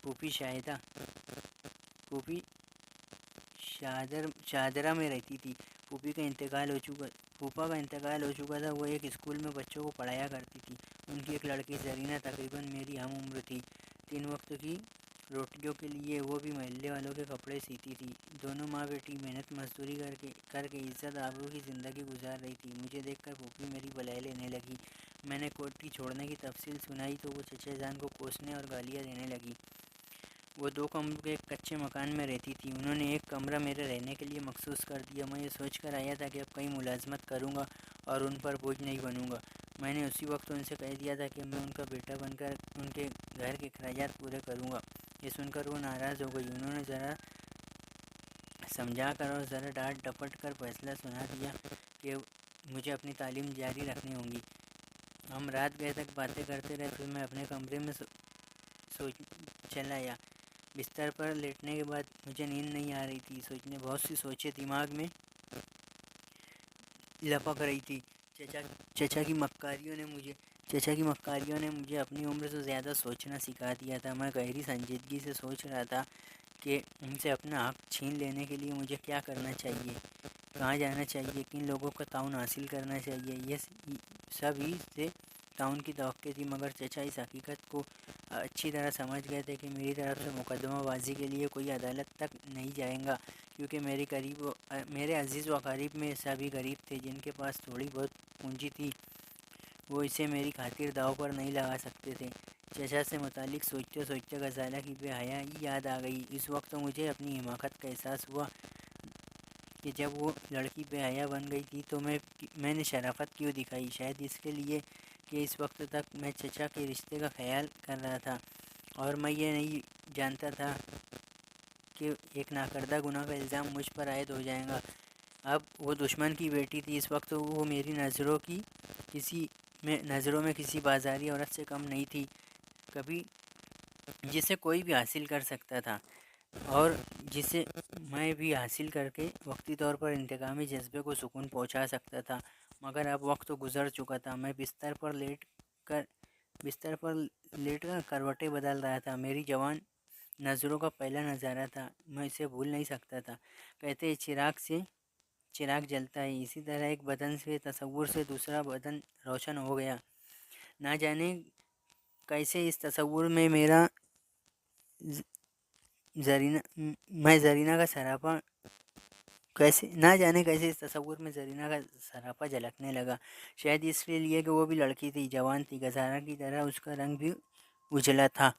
پھوپھی شاہدرہ میں رہتی تھی۔ پھوپھا کا انتقال ہو چکا تھا۔ وہ ایک اسکول میں بچوں کو پڑھایا کرتی تھی۔ ان کی ایک لڑکی زرینہ تقریباً میری ہم عمر تھی۔ 3 وقت کی روٹیوں کے لیے وہ بھی محلے والوں کے کپڑے سیتی تھی۔ دونوں ماں بیٹی محنت مزدوری کر کے عزت آبرو کی زندگی گزار رہی تھی۔ مجھے دیکھ کر پھوپھی میری بلائیں لینے لگی۔ میں نے کوٹھی چھوڑنے کی تفصیل سنائی تو وہ چچا جان کو کوسنے اور گالیاں دینے لگی۔ وہ 2 کمروں کے ایک کچے مکان میں رہتی تھی۔ انہوں نے ایک کمرہ میرے رہنے کے لیے مخصوص کر دیا۔ میں یہ سوچ کر آیا تھا کہ اب کہیں ملازمت کروں گا اور ان پر بوجھ نہیں بنوں گا۔ میں نے اسی وقت ان سے کہہ دیا تھا کہ میں ان کا بیٹا بن کر ان کے گھر کے اخراجات پورے کروں گا۔ یہ سن کر وہ ناراض ہو گئی۔ انہوں نے ذرا سمجھا کر اور ذرا ڈانٹ ڈپٹ کر فیصلہ سنا دیا کہ مجھے اپنی تعلیم جاری رکھنی ہوگی۔ ہم رات گئے تک باتیں کرتے رہے۔ پھر میں اپنے کمرے میں چلا آیا۔ بستر پر لیٹنے کے بعد مجھے نیند نہیں آ رہی تھی۔ بہت سی سوچیں دماغ میں لپک رہی تھی۔ چچا کی مکاریوں نے مجھے اپنی عمر سے زیادہ سوچنا سکھا دیا تھا۔ میں گہری سنجیدگی سے سوچ رہا تھا کہ ان سے اپنا حق چھین لینے کے لیے مجھے کیا کرنا چاہیے، کہاں جانا چاہیے، کن لوگوں کا تعاون حاصل کرنا چاہیے۔ یہ سب ہی سے تعاون کی توقع تھی، مگر چچا اس حقیقت کو اچھی طرح سمجھ گئے تھے کہ میری طرف سے مقدمہ بازی کے لیے کوئی عدالت تک نہیں جائے گا، کیونکہ میرے عزیز و اقارب میں سبھی غریب تھے۔ جن کے پاس تھوڑی بہت پونجی تھی وہ اسے میری خاطر داؤ پر نہیں لگا سکتے تھے۔ چچا سے متعلق سوچتے سوچتے غزالہ کی بے حیائی یاد آ گئی۔ اس وقت مجھے اپنی حماقت کا احساس ہوا کہ جب وہ لڑکی بے حیا بن گئی تھی تو میں نے شرافت کیوں دکھائی؟ شاید اس کے لیے کہ اس وقت تک میں چچا کے رشتے کا خیال کر رہا تھا اور میں یہ نہیں جانتا تھا کہ ایک ناکردہ گناہ کا الزام مجھ پر عائد ہو جائے گا۔ اب وہ دشمن کی بیٹی تھی۔ اس وقت وہ میری نظروں میں کسی بازاری عورت سے کم نہیں تھی، جسے کوئی بھی حاصل کر سکتا تھا اور جسے میں بھی حاصل کر کے وقتی طور پر انتقامی جذبے کو سکون پہنچا سکتا تھا۔ مگر اب وقت گزر چکا تھا۔ میں بستر پر لیٹ کر کروٹیں بدل رہا تھا۔ میری جوان نظروں کا پہلا نظارہ تھا، میں اسے بھول نہیں سکتا تھا۔ کہتے چراغ جلتا ہے، اسی طرح ایک بدن سے تصور سے دوسرا بدن روشن ہو گیا۔ نہ جانے کیسے اس تصور میں زرینہ کا سراپا جھلکنے لگا۔ شاید اس لیے کہ وہ بھی لڑکی تھی، جوان تھی، گزارہ کی طرح اس کا رنگ بھی اجلا تھا۔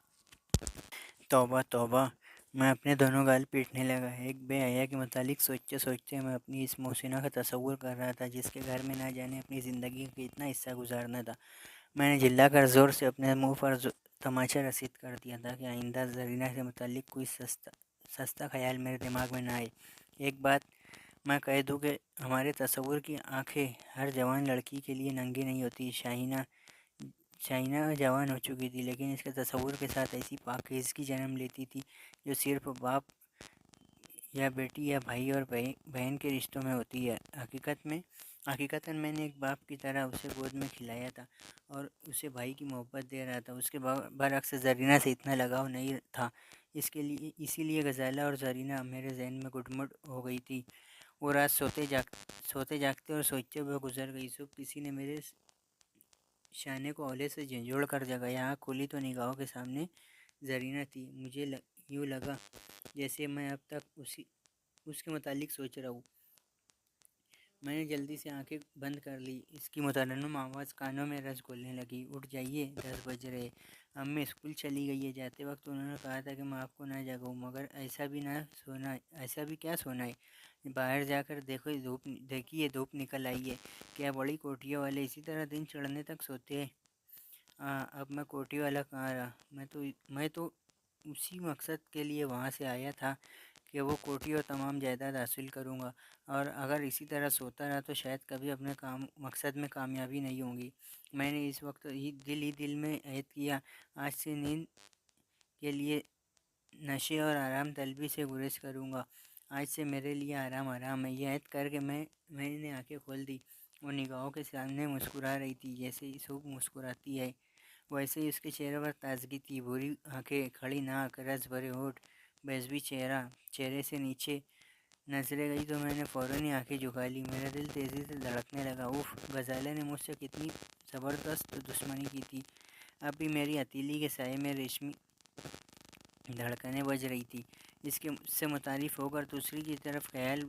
توبہ توبہ! میں اپنے دونوں گال پیٹنے لگا۔ ایک بے حیا کے متعلق سوچتے سوچتے میں اپنی اس محسنہ کا تصور کر رہا تھا جس کے گھر میں نہ جانے اپنی زندگی کا اتنا حصہ گزارنا تھا۔ میں نے چلا کر زور سے اپنے منہ پر تماچا رسید کر دیا تھا کہ آئندہ زرینہ سے متعلق کوئی سستا خیال میرے دماغ میں نہ آئے۔ ایک بات میں کہہ دوں کہ ہمارے تصور کی آنکھیں ہر جوان لڑکی کے لیے ننگی نہیں ہوتی۔ شاہینہ جوان ہو چکی تھی، لیکن اس کے تصور کے ساتھ ایسی پاکیزگی جنم لیتی تھی جو صرف باپ یا بیٹی یا بھائی اور بہن کے رشتوں میں ہوتی ہے۔ حقیقتاً میں نے ایک باپ کی طرح اسے گود میں کھلایا تھا اور اسے بھائی کی محبت دے رہا تھا۔ اس کے برعکس زرینہ سے اتنا لگاؤ نہیں تھا۔ اسی لیے غزالہ اور زرینہ میرے ذہن میں گڈمڈ ہو گئی تھی۔ وہ رات سوتے جاگتے اور سوچتے ہوئے گزر گئی۔ صبح کسی نے میرے شانے کو اولے سے جھنجھوڑ کر جگایا۔ آنکھ کھولی تو نگاہوں کے سامنے زرینہ تھی۔ مجھے یوں لگا جیسے میں اب تک اس کے متعلق سوچ رہا ہوں۔ میں نے جلدی سے آنکھیں بند کر لی۔ اس کی مترنم آواز کانوں میں رس گھولنے لگی۔ اٹھ جائیے، 10 بج رہے۔ امی اسکول چلی گئی ہے۔ جاتے وقت انہوں نے کہا تھا کہ میں آپ کو نہ جگاؤں، مگر ایسا بھی کیا سونا ہے؟ باہر جا کر دیکھیے دھوپ نکل آئی ہے۔ کیا بڑی کوٹھیوں والے اسی طرح دن چڑھنے تک سوتے ہیں؟ اب میں کوٹھی والا کہاں رہا، میں تو اسی مقصد کے لیے وہاں سے آیا تھا کہ وہ کوٹھی اور تمام جائیداد حاصل کروں گا، اور اگر اسی طرح سوتا رہا تو شاید کبھی اپنے مقصد میں کامیابی نہیں ہوں گی۔ میں نے اس وقت ہی دل میں عہد کیا، آج سے نیند کے لیے نشے اور آرام طلبی سے گریز کروں گا، آج سے میرے لیے آرام آرام ہے۔ یہ عہد کر کے میں نے آنکھیں کھول دی۔ وہ نگاہوں کے سامنے مسکرا رہی تھی، جیسے صبح مسکراتی ہے، ویسے ہی اس کے چہرے پر تازگی تھی۔ بھوری آنکھیں، کھڑی ناک، رس بھرے ہونٹ، بیضوی چہرہ، چہرے سے نیچے نظریں گئی تو میں نے فوراً ہی آنکھیں جھکا لی۔ میرا دل تیزی سے دھڑکنے لگا۔ اوف، غزالہ نے مجھ سے کتنی زبردست دشمنی کی تھی، اب بھی میری ہتھیلی کے سائے میں ریشمی دھڑکنیں بج رہی تھی۔ اس کے سے متعارف ہو کر دوسری کی طرف خیال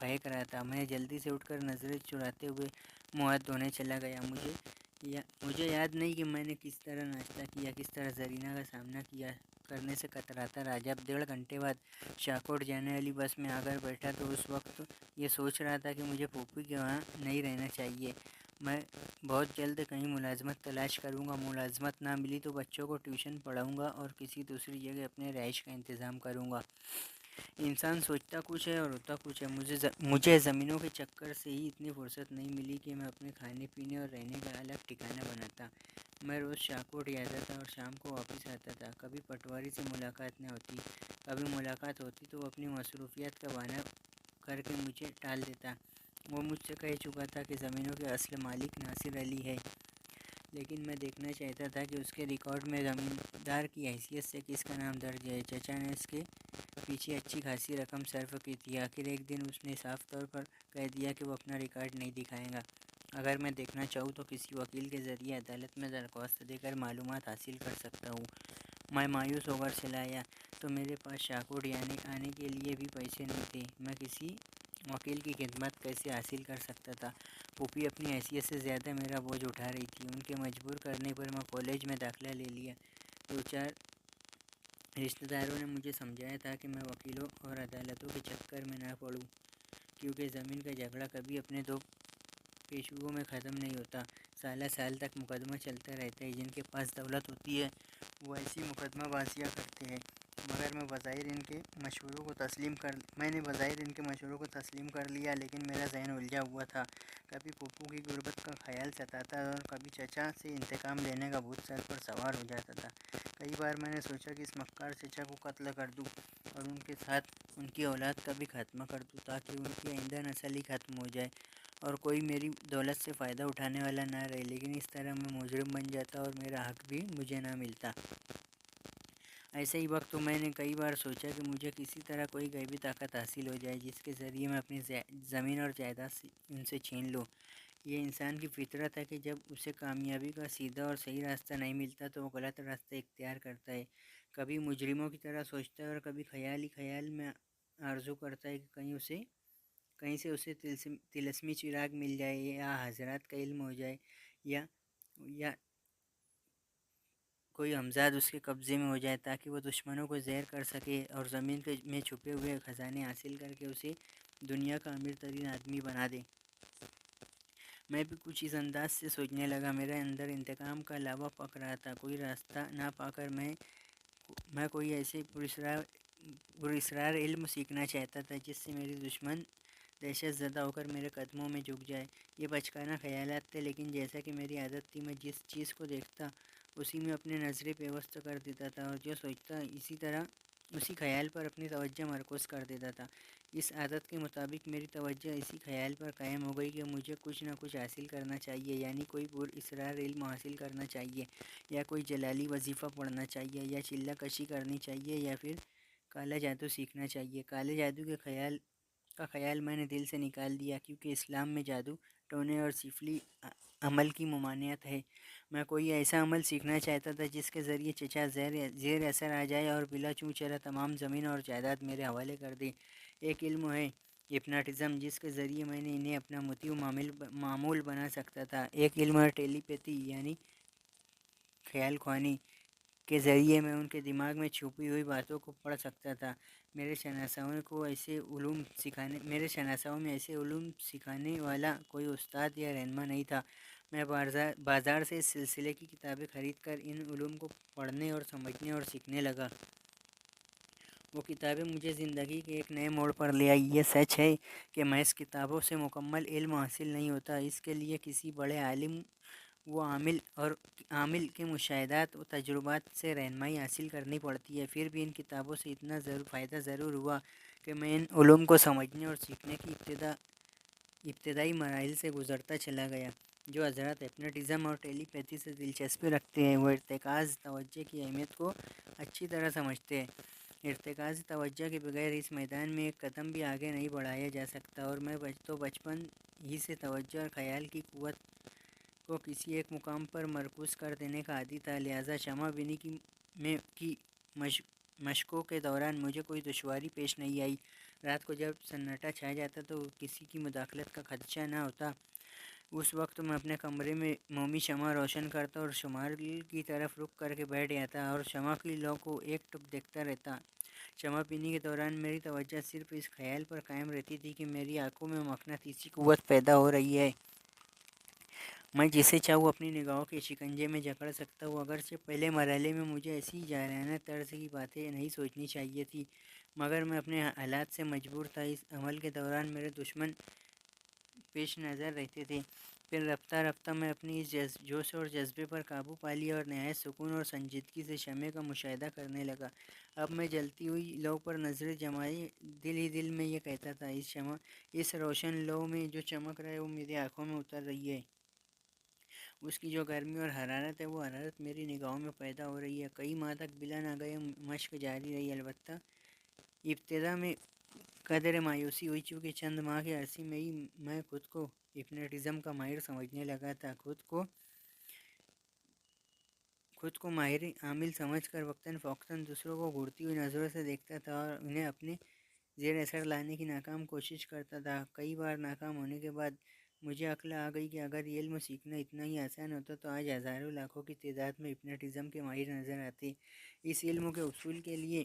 بہک رہا تھا۔ میں جلدی سے اٹھ کر نظریں چراتے ہوئے منہ ہاتھ دھونے چلا گیا۔ مجھے یاد نہیں کہ میں نے کس طرح ناشتہ کیا، کس طرح زرینہ کا سامنا کرنے سے کتراتا رہا۔ جب 1.5 گھنٹے بعد شاہکوٹ جانے والی بس میں آ کر بیٹھا تو اس وقت یہ سوچ رہا تھا کہ مجھے پھوپھی کے وہاں نہیں رہنا چاہیے۔ میں بہت جلد کہیں ملازمت تلاش کروں گا، ملازمت نہ ملی تو بچوں کو ٹیوشن پڑھاؤں گا اور کسی دوسری جگہ اپنے رہائش کا انتظام کروں گا۔ انسان سوچتا کچھ ہے اور ہوتا کچھ ہے۔ مجھے زمینوں کے چکر سے ہی اتنی فرصت نہیں ملی کہ میں اپنے کھانے پینے اور رہنے کا الگ ٹھکانہ بناتا۔ میں روز شاہکوٹ جاتا تھا اور شام کو واپس آتا تھا۔ کبھی پٹواری سے ملاقات نہ ہوتی، کبھی ملاقات ہوتی تو وہ اپنی مصروفیات کا بہانہ کر کے مجھے ٹال دیتا۔ وہ مجھ سے کہہ چکا تھا کہ زمینوں کے اصل مالک ناصر علی ہے، لیکن میں دیکھنا چاہتا تھا کہ اس کے ریکارڈ میں زمیندار کی حیثیت سے کس کا نام درج ہے۔ چچا نے اس کے پیچھے اچھی خاصی رقم صرف کی تھی۔ آخر ایک دن اس نے صاف طور پر کہہ دیا کہ وہ اپنا ریکارڈ نہیں دکھائے گا۔ اگر میں دیکھنا چاہوں تو کسی وکیل کے ذریعے عدالت میں درخواست دے کر معلومات حاصل کر سکتا ہوں۔ میں مایوس ہو کر چلا آیا تو میرے پاس شاہکوٹ آنے کے لیے بھی پیسے نہیں تھے۔ میں کسی وکیل کی خدمت کیسے حاصل کر سکتا تھا؟ پھوپھی اپنی حیثیت سے زیادہ میرا بوجھ اٹھا رہی تھی۔ ان کے مجبور کرنے پر میں کالج میں داخلہ لے لیا۔ 2-4 رشتہ داروں نے مجھے سمجھایا تھا کہ میں وکیلوں اور عدالتوں کے چکر میں نہ پڑوں، کیونکہ زمین کا جھگڑا کبھی اپنے دو پیشوؤں میں ختم نہیں ہوتا، سالہ سال تک مقدمہ چلتا رہتا ہے۔ جن کے پاس دولت ہوتی ہے وہ ایسی مقدمہ بازیاں کرتے ہیں، مگر میں نے بظاہر ان کے مشوروں کو تسلیم کر لیا، لیکن میرا ذہن الجھا ہوا تھا۔ کبھی پھوپھو کی غربت کا خیال ستاتا اور کبھی چچا سے انتقام لینے کا بھوت سر پر سوار ہو جاتا تھا۔ کئی بار میں نے سوچا کہ اس مکار چچا کو قتل کر دوں اور ان کے ساتھ ان کی اولاد کا بھی خاتمہ کر دوں، تاکہ ان کی آئندہ نسل ہی ختم ہو جائے اور کوئی میری دولت سے فائدہ اٹھانے والا نہ رہے، لیکن اس طرح میں مجرم بن جاتا اور میرا حق بھی مجھے نہ ملتا۔ ایسے ہی وقت میں نے کئی بار سوچا کہ مجھے کسی طرح کوئی غیبی طاقت حاصل ہو جائے جس کے ذریعے میں اپنی زمین اور جائیداد ان سے چھین لوں۔ یہ انسان کی فطرت ہے کہ جب اسے کامیابی کا سیدھا اور صحیح راستہ نہیں ملتا تو وہ غلط راستہ اختیار کرتا ہے۔ کبھی مجرموں کی طرح سوچتا ہے اور کبھی خیال ہی خیال میں آرزو کرتا ہے کہ کہیں سے اسے طلسمی چراغ مل جائے یا حضرات کا علم ہو جائے یا کوئی ہمزاد اس کے قبضے میں ہو جائے، تاکہ وہ دشمنوں کو زہر کر سکے اور زمین میں چھپے ہوئے خزانے حاصل کر کے اسے دنیا کا امیر ترین آدمی بنا دے۔ میں بھی کچھ اس انداز سے سوچنے لگا۔ میرے اندر انتقام کا لاوا پک رہا تھا۔ کوئی راستہ نہ پا کر میں کوئی ایسے پراسرار علم سیکھنا چاہتا تھا جس سے میری دشمن دہشت زدہ ہو کر میرے قدموں میں جھک جائے۔ یہ بچکانہ خیالات تھے، لیکن جیسا کہ میری عادت تھی، میں جس چیز کو دیکھتا اسی میں اپنی نظریں پیوست کر دیتا تھا اور جو سوچتا اسی خیال پر اپنی توجہ مرکوز کر دیتا تھا۔ اس عادت کے مطابق میری توجہ اسی خیال پر قائم ہو گئی کہ مجھے کچھ نہ کچھ حاصل کرنا چاہیے، یعنی کوئی پراسرار علم حاصل کرنا چاہیے، یا کوئی جلالی وظیفہ پڑھنا چاہیے، یا چلہ کشی کرنی چاہیے، یا پھر کالا جادو سیکھنا چاہیے۔ کالے جادو کا خیال میں نے دل سے نکال دیا، کیونکہ اسلام میں جادو ٹونے اور سفلی عمل کی ممانعت ہے۔ میں کوئی ایسا عمل سیکھنا چاہتا تھا جس کے ذریعے چچا زیر اثر آ جائے اور بلا چوں چرا تمام زمین اور جائیداد میرے حوالے کر دے۔ ایک علم ہے ہپناٹزم، جس کے ذریعے میں انہیں اپنا مطیع معمول بنا سکتا تھا۔ ایک علم ہے ٹیلی پیتھی، یعنی خیال خوانی کے ذریعے میں ان کے دماغ میں چھپی ہوئی باتوں کو پڑھ سکتا تھا۔ میرے شناساؤں میں ایسے علوم سکھانے والا کوئی استاد یا رہنما نہیں تھا۔ میں بازار سے اس سلسلے کی کتابیں خرید کر ان علوم کو پڑھنے اور سمجھنے اور سیکھنے لگا۔ وہ کتابیں مجھے زندگی کے ایک نئے موڑ پر لے آئی۔ یہ سچ ہے کہ محض کتابوں سے مکمل علم حاصل نہیں ہوتا، اس کے لیے کسی بڑے عالم و عامل کے مشاہدات و تجربات سے رہنمائی حاصل کرنی پڑتی ہے۔ پھر بھی ان کتابوں سے اتنا فائدہ ضرور ہوا کہ میں ان علوم کو سمجھنے اور سیکھنے کی ابتدائی مراحل سے گزرتا چلا گیا۔ جو حضرات ہپنوٹزم اور ٹیلی پیتھی سے دلچسپی رکھتے ہیں وہ ارتکاز توجہ کی اہمیت کو اچھی طرح سمجھتے ہیں۔ ارتکاز توجہ کے بغیر اس میدان میں ایک قدم بھی آگے نہیں بڑھایا جا سکتا، اور میں تو بچپن ہی سے توجہ اور خیال کی قوت کو کسی ایک مقام پر مرکوز کر دینے کا عادی تھا، لہٰذا شمع بینی کی مشقوں کے دوران مجھے کوئی دشواری پیش نہیں آئی۔ رات کو جب سناٹا چھا جاتا تو کسی کی مداخلت کا خدشہ نہ ہوتا، اس وقت میں اپنے کمرے میں مومی شمع روشن کرتا اور شمال کی طرف رخ کر کے بیٹھ جاتا اور شمع کی لو کو ایک ٹک دیکھتا رہتا۔ شمع بینی کے دوران میری توجہ صرف اس خیال پر قائم رہتی تھی کہ میری آنکھوں میں مقناطیسی قوت پیدا ہو رہی ہے۔ میں جسے چاہوں اپنی نگاہوں کے شکنجے میں جکڑ سکتا ہوں۔ اگرچہ پہلے مرحلے میں مجھے ایسی جاہلانہ طرز کی باتیں نہیں سوچنی چاہیے تھی، مگر میں اپنے حالات سے مجبور تھا۔ اس عمل کے دوران میرے دشمن پیش نظر رہتے تھے۔ پھر رفتہ رفتہ میں اپنی اس جوش اور جذبے پر قابو پا لیا اور نہایت سکون اور سنجیدگی سے شمع کا مشاہدہ کرنے لگا۔ اب میں جلتی ہوئی لو پر نظریں جمائے دل ہی دل میں یہ کہتا تھا، اس روشن لو میں جو چمک رہا ہے وہ میری آنکھوں میں اتر رہی ہے۔ اس کی جو گرمی اور حرارت ہے وہ حرارت میری نگاہوں میں پیدا ہو رہی ہے۔ کئی ماہ تک بلا ناغہ مشق جاری رہی، البتہ ابتدا میں قدر مایوسی ہوئی، چونکہ چند ماہ کے عرصے میں ہی میں خود کو ہپنوٹزم کا ماہر سمجھنے لگا تھا۔ خود کو ماہر عامل سمجھ کر وقتاً فوقتاً دوسروں کو گھورتی ہوئی نظروں سے دیکھتا تھا اور انہیں اپنے زیر اثر لانے کی ناکام کوشش کرتا تھا۔ کئی بار ناکام ہونے کے بعد مجھے عقل آ گئی کہ اگر یہ علم سیکھنا اتنا ہی آسان ہوتا تو آج ہزاروں لاکھوں کی تعداد میں ہپنوٹزم کے ماہر نظر آتے۔ اس علم کے حصول کے لیے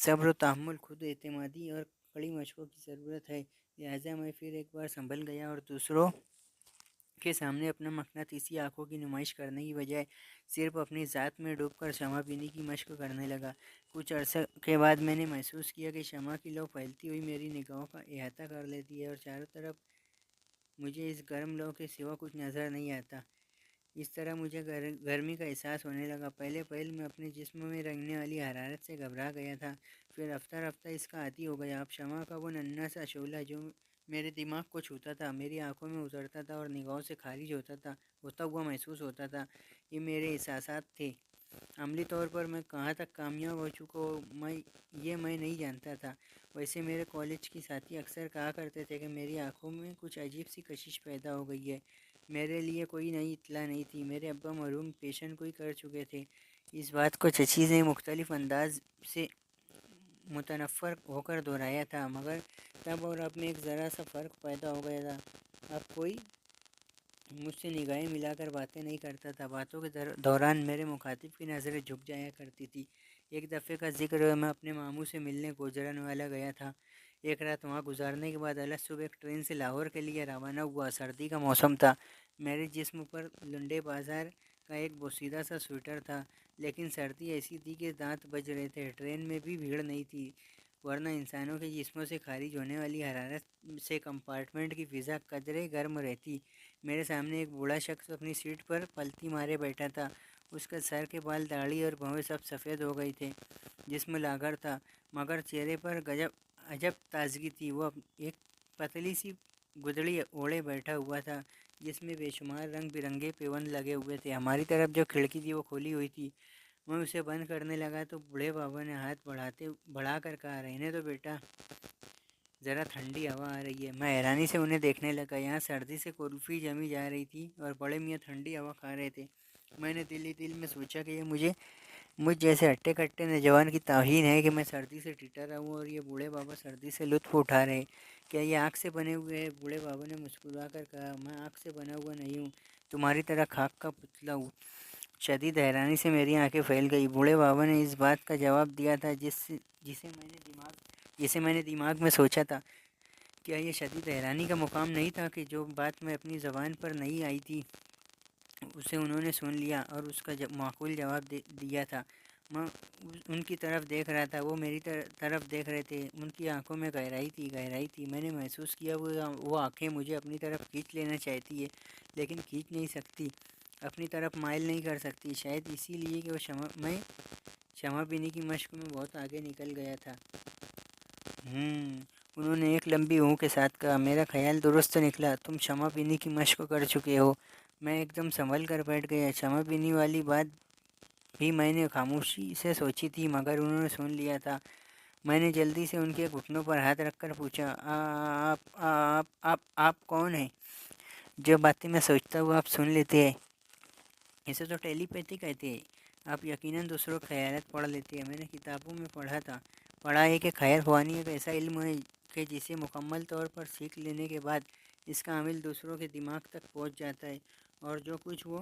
صبر و تحمل، خود اعتمادی اور کڑی مشقوں کی ضرورت ہے، لہٰذا میں پھر ایک بار سنبھل گیا اور دوسروں کے سامنے اپنا مقناطیسی آنکھوں کی نمائش کرنے کی بجائے صرف اپنی ذات میں ڈوب کر شمع بینی کی مشق کرنے لگا۔ کچھ عرصے کے بعد میں نے محسوس کیا کہ شمع کی لو پھیلتی ہوئی میری نگاہوں کا احاطہ کر لیتی ہے اور چاروں طرف مجھے اس گرم لو کے سوا کچھ نظر نہیں آتا۔ اس طرح مجھے گرمی کا احساس ہونے لگا۔ پہلے میں اپنے جسم میں رنگنے والی حرارت سے گھبرا گیا تھا، پھر رفتہ رفتہ اس کا عادی ہو گیا۔ اب شمع کا وہ ننھا سا شعلہ جو میرے دماغ کو چھوتا تھا، میری آنکھوں میں اترتا تھا اور نگاہوں سے خارج ہوتا ہوا محسوس ہوتا تھا، یہ میرے احساسات تھے۔ عملی طور پر میں کہاں تک کامیاب ہو چکا ہوں میں نہیں جانتا تھا۔ ویسے میرے کالج کے ساتھی اکثر کہا کرتے تھے کہ میری آنکھوں میں کچھ عجیب سی کشش پیدا ہو گئی ہے۔ میرے لیے کوئی نئی اطلاع نہیں تھی۔ میرے ابا مرحوم پیشن گوئی کر چکے تھے۔ اس بات کو چچی نے مختلف انداز سے متنفر ہو کر دہرایا تھا، مگر تب اور اب میں ایک ذرا سا فرق پیدا ہو گیا تھا۔ اب کوئی مجھ سے نگاہیں ملا کر باتیں نہیں کرتا تھا۔ باتوں کے دوران میرے مخاطب کی نظریں جھک جایا کرتی تھی۔ ایک دفعے کا ذکر ہے، میں اپنے ماموں سے ملنے گوجرانوالہ گیا تھا۔ ایک رات وہاں گزارنے کے بعد الگ صبح ایک ٹرین سے لاہور کے لیے روانہ ہوا۔ سردی کا موسم تھا۔ میرے جسم پر لنڈے بازار کا ایک بوسیدہ سا سویٹر تھا، لیکن سردی ایسی تھی کہ دانت بج رہے تھے۔ ٹرین میں بھی بھیڑ نہیں تھی، ورنہ انسانوں کے جسموں سے خارج ہونے والی حرارت سے کمپارٹمنٹ کی فضا قدرے گرم رہتی۔ میرے سامنے ایک بوڑھا شخص اپنی سیٹ پر پلتی مارے بیٹھا تھا۔ اس کے سر کے بال، داڑھی اور بھویں سب سفید ہو گئے تھے۔ جسم لاغر تھا، مگر چہرے پر عجب تازگی تھی۔ وہ ایک پتلی سی گدڑی اوڑھے بیٹھا ہوا تھا جس میں بے شمار رنگ برنگے پیوند لگے ہوئے تھے۔ ہماری طرف جو کھڑکی تھی وہ کھلی ہوئی تھی۔ میں اسے بند کرنے لگا تو بوڑھے بابا نے ہاتھ بڑھا کر کہا، رہنے دو بیٹا، ذرا ٹھنڈی ہوا آ رہی ہے۔ میں حیرانی سے انہیں دیکھنے لگا۔ یہاں سردی سے کلفی جمی جا رہی تھی اور بڑے میاں ٹھنڈی ہوا کھا رہے تھے۔ میں نے دل ہی دل میں سوچا کہ یہ مجھ جیسے ہٹے کٹے نوجوان کی توہین ہے کہ میں سردی سے ٹھٹر رہا ہوں اور یہ بوڑھے بابا سردی سے لطف اٹھا رہے ہیں۔ کیا یہ آگ سے بنے ہوئے ہیں؟ بوڑھے بابا نے مسکرا کر کہا، میں آگ سے بنا ہوا نہیں ہوں، تمہاری طرح خاک کا پتلا ہوں۔ شدید حیرانی سے میری آنکھیں پھیل گئی۔ بوڑھے بابا نے اس بات کا جواب دیا تھا جسے میں نے دماغ میں سوچا تھا۔ کیا یہ شدید حیرانی کا مقام نہیں تھا کہ جو بات میں اپنی زبان پر نہیں آئی تھی اسے انہوں نے سن لیا اور اس کا معقول جواب دیا تھا؟ میں ان کی طرف دیکھ رہا تھا، وہ میری طرف دیکھ رہے تھے۔ ان کی آنکھوں میں گہرائی تھی۔ میں نے محسوس کیا وہ آنکھیں مجھے اپنی طرف کھینچ لینا چاہتی ہے، لیکن کھینچ نہیں سکتی، اپنی طرف مائل نہیں کر سکتی۔ شاید اسی لیے کہ میں شمع بینی کی مشق میں بہت آگے نکل گیا تھا۔ انہوں نے ایک لمبی اونگ کے ساتھ کہا۔ میرا خیال درست نکلا، تم شمع بینی کی مشق کر چکے ہو۔ میں ایک دم سنبھل کر بیٹھ گیا۔ شمع بینی والی بات بھی میں نے خاموشی سے سوچی تھی، مگر انہوں نے سن لیا تھا۔ میں نے جلدی سے ان کے گھٹنوں پر ہاتھ رکھ کر پوچھا، آپ کون ہیں؟ جو باتیں میں سوچتا ہوں آپ سن لیتے ہیں، اسے تو ٹیلی پیتھی کہتے ہیں۔ آپ یقیناً دوسروں کے خیالات پڑھ لیتے ہیں۔ میں نے کتابوں میں پڑھا ہے کہ خیر خوانی ایک ایسا علم ہے کہ جسے مکمل طور پر سیکھ لینے کے بعد اس کا عمل دوسروں کے دماغ تک پہنچ جاتا ہے، اور جو کچھ وہ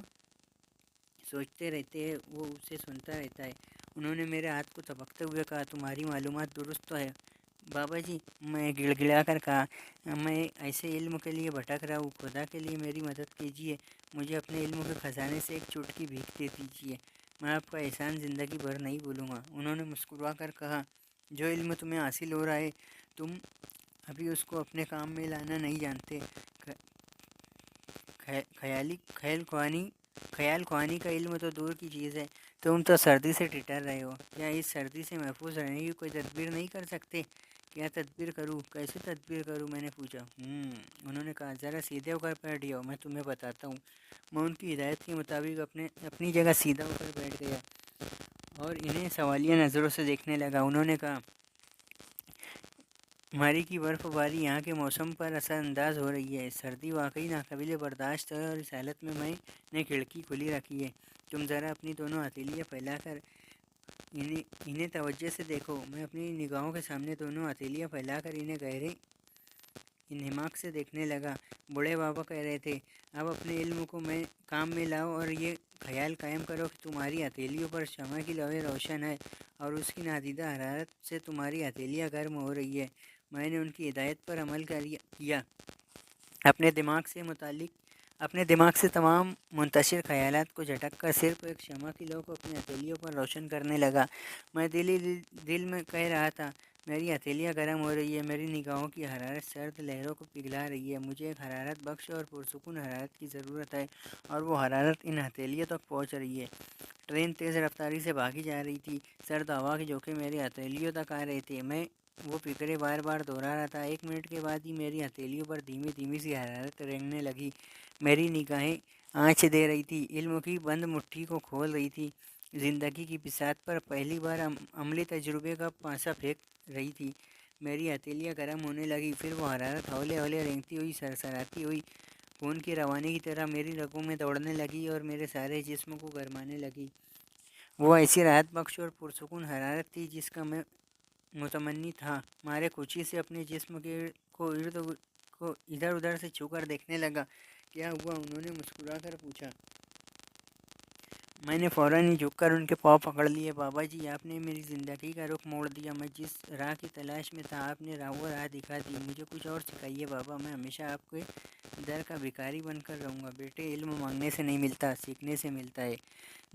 سوچتے رہتے ہیں وہ اسے سنتا رہتا ہے۔ انہوں نے میرے ہاتھ کو تھپکتے ہوئے کہا، تمہاری معلومات درست تو ہے بابا جی؟ میں گڑ گڑا کر کہا، میں ایسے علم کے لیے بھٹک رہا ہوں، خدا کے لیے میری مدد کیجیے، مجھے اپنے علم کے خزانے سے ایک چٹکی بھیک دے دیجیے، میں آپ کا احسان زندگی بھر نہیں بھولوں گا۔ انہوں نے مسکرا کر کہا، جو علم تمہیں حاصل ہو رہا ہے تم ابھی اس کو اپنے کام میں لانا نہیں جانتے۔ خیال خوانی کا علم تو دور کی چیز ہے، تم تو سردی سے ٹٹر رہے ہو۔ کیا اس سردی سے محفوظ رہنے کی کوئی تدبیر نہیں کر سکتے؟ کیا تدبیر کروں؟ کیسے تدبیر کروں؟ میں نے پوچھا۔ انہوں نے کہا، ذرا سیدھے ہو کر بیٹھ جاؤ، میں تمہیں بتاتا ہوں۔ میں ان کی ہدایت کے مطابق اپنی جگہ سیدھا ہو کر بیٹھ گیا اور انہیں سوالیہ نظروں سے دیکھنے لگا۔ انہوں نے کہا، ماری کی برف باری یہاں کے موسم پر اثر انداز ہو رہی ہے، سردی واقعی ناقابل برداشت ہے، اور اس حالت میں نے کھڑکی کھلی رکھی ہے۔ تم ذرا اپنی دونوں ہتھیلیاں پھیلا کر انہیں توجہ سے دیکھو۔ میں اپنی نگاہوں کے سامنے دونوں ہتھیلیاں پھیلا کر انہیں گہرے انہماک سے دیکھنے لگا۔ بوڑھے بابا کہہ رہے تھے، اب اپنے علم کو کام میں لاؤ اور یہ خیال قائم کرو کہ تمہاری ہتھیلیوں پر شمع کی لویں روشن ہے اور اس کی نادیدہ حرارت سے تمہاری ہتھیلیاں گرم ہو رہی ہے۔ میں نے ان کی ہدایت پر عمل کیا، اپنے دماغ سے تمام منتشر خیالات کو جھٹک کر صرف ایک شمع کی لو کو اپنی ہتھیلیوں پر روشن کرنے لگا۔ میں دل میں کہہ رہا تھا، میری ہتھیلیاں گرم ہو رہی ہے، میری نگاہوں کی حرارت سرد لہروں کو پگھلا رہی ہے، مجھے ایک حرارت بخش اور پرسکون حرارت کی ضرورت ہے، اور وہ حرارت ان ہتھیلیوں تک پہنچ رہی ہے۔ ٹرین تیز رفتاری سے بھاگی جا رہی تھی، سرد ہوا کے جھونکے میری ہتھیلیوں تک آ رہے تھے۔ میں وہ فکریں بار بار دہرا رہا تھا۔ 1 منٹ کے بعد ہی میری ہتھیلیوں پر دھیمی دھیمی سی حرارت رینگنے لگی، میری نگاہیں آنچ دے رہی تھی، علم کی بند مٹھی کو کھول رہی تھی، زندگی کی بساط پر پہلی بار عملی تجربے کا پانسا پھینک رہی تھی۔ میری ہتھیلیاں گرم ہونے لگی، پھر وہ حرارت ہولے ہولے رینگتی ہوئی، سرسراتی ہوئی خون کی روانی کی طرح میری رگوں میں دوڑنے لگی اور میرے سارے جسم کو گرمانے لگی۔ وہ ایسی راحت بخش اور پرسکون حرارت تھی جس کا میں متمنی تھا۔ مارے خوشی سے اپنے جسم کو ادھر ادھر سے چھو کر دیکھنے لگا۔ کیا ہوا؟ انہوں نے مسکرا کر پوچھا۔ میں نے فوراً ہی جھک کر ان کے پاؤں پکڑ لیے۔ بابا جی، آپ نے میری زندگی کا رخ موڑ دیا، میں جس راہ کی تلاش میں تھا آپ نے وہ راہ دکھا دی، مجھے کچھ اور سکھائیے بابا، میں ہمیشہ آپ کے در کا بھکاری بن کر رہوں گا۔ بیٹے، علم مانگنے سے نہیں ملتا، سیکھنے سے ملتا ہے۔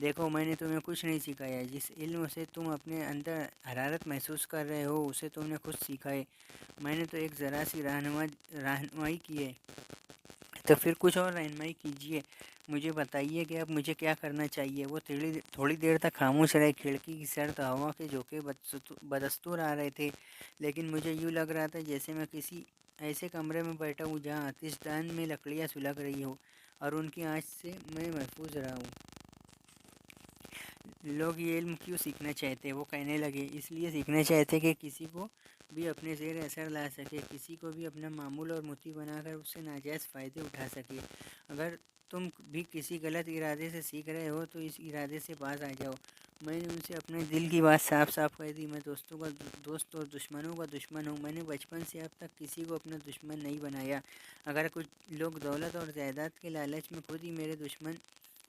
دیکھو، میں نے تمہیں کچھ نہیں سکھایا، جس علم سے تم اپنے اندر حرارت محسوس کر رہے ہو اسے تم نے خود سیکھا ہے، میں نے تو ایک ذرا سی رہنمائی کی ہے۔ تو پھر کچھ اور رہنمائی کیجیے، مجھے بتائیے کہ اب مجھے کیا کرنا چاہیے۔ وہ تھوڑی دیر تک خاموش رہے۔ کھڑکی کی سرد ہوا کے جھونکے بدستور آ رہے تھے، لیکن مجھے یوں لگ رہا تھا جیسے میں کسی ایسے کمرے میں بیٹھا ہوں جہاں آتش دان میں لکڑیاں سلگ رہی ہوں اور ان کی آنچ سے میں محفوظ رہا ہوں۔ لوگ یہ علم کیوں سیکھنا چاہتے؟ وہ کہنے لگے، اس لیے سیکھنا چاہتے کہ کسی کو بھی اپنے زیر اثر لا سکے، کسی کو بھی اپنا معمول اور مطیع بنا کر اس سے ناجائز فائدے اٹھا سکے۔ اگر تم بھی کسی غلط ارادے سے سیکھ رہے ہو تو اس ارادے سے باز آ جاؤ۔ میں نے ان سے اپنے دل کی بات صاف صاف کہہ دی۔ میں دوستوں کا دوست اور دشمنوں کا دشمن ہوں۔ میں نے بچپن سے اب تک کسی کو اپنا دشمن نہیں بنایا۔ اگر کچھ لوگ دولت اور جائیداد کے لالچ میں خود ہی میرے دشمن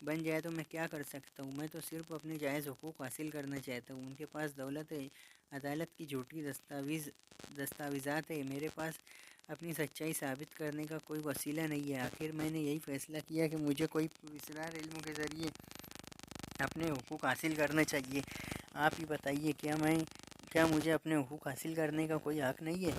بن جائے تو میں کیا کر سکتا ہوں؟ میں تو صرف اپنے جائز حقوق حاصل کرنا چاہتا ہوں۔ ان کے پاس دولت ہے، عدالت کی جھوٹی دستاویزات ہے، میرے پاس اپنی سچائی ثابت کرنے کا کوئی وسیلہ نہیں ہے۔ آخر میں نے یہی فیصلہ کیا کہ مجھے کوئی اسرار علم کے ذریعے اپنے حقوق حاصل کرنا چاہیے۔ آپ ہی بتائیے، کیا مجھے اپنے حقوق حاصل کرنے کا کوئی حق نہیں ہے؟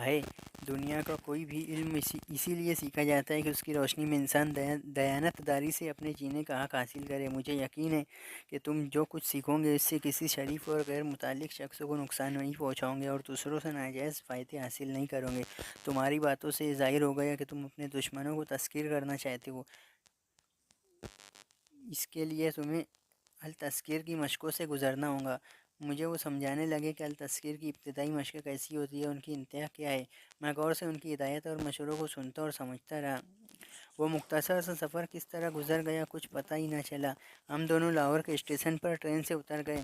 ہے دنیا کا کوئی بھی علم اسی لیے سیکھا جاتا ہے کہ اس کی روشنی میں انسان دیانت داری سے اپنے جینے کا حق حاصل کرے۔ مجھے یقین ہے کہ تم جو کچھ سیکھو گے اس سے کسی شریف اور غیر متعلق شخص کو نقصان نہیں پہنچاؤ گے اور دوسروں سے ناجائز فائدے حاصل نہیں کرو گے۔ تمہاری باتوں سے یہ ظاہر ہو گیا کہ تم اپنے دشمنوں کو تذکیر کرنا چاہتے ہو۔ اس کے لیے تمہیں التذکیر کی مشقوں سے گزرنا ہوگا۔ مجھے وہ سمجھانے لگے کہ التذکیر کی ابتدائی مشقیں کیسی ہوتی ہے، ان کی انتہا کیا ہے۔ میں غور سے ان کی ہدایت اور مشوروں کو سنتا اور سمجھتا رہا۔ وہ مختصر سا سفر کس طرح گزر گیا کچھ پتہ ہی نہ چلا۔ ہم دونوں لاہور کے اسٹیشن پر ٹرین سے اتر گئے۔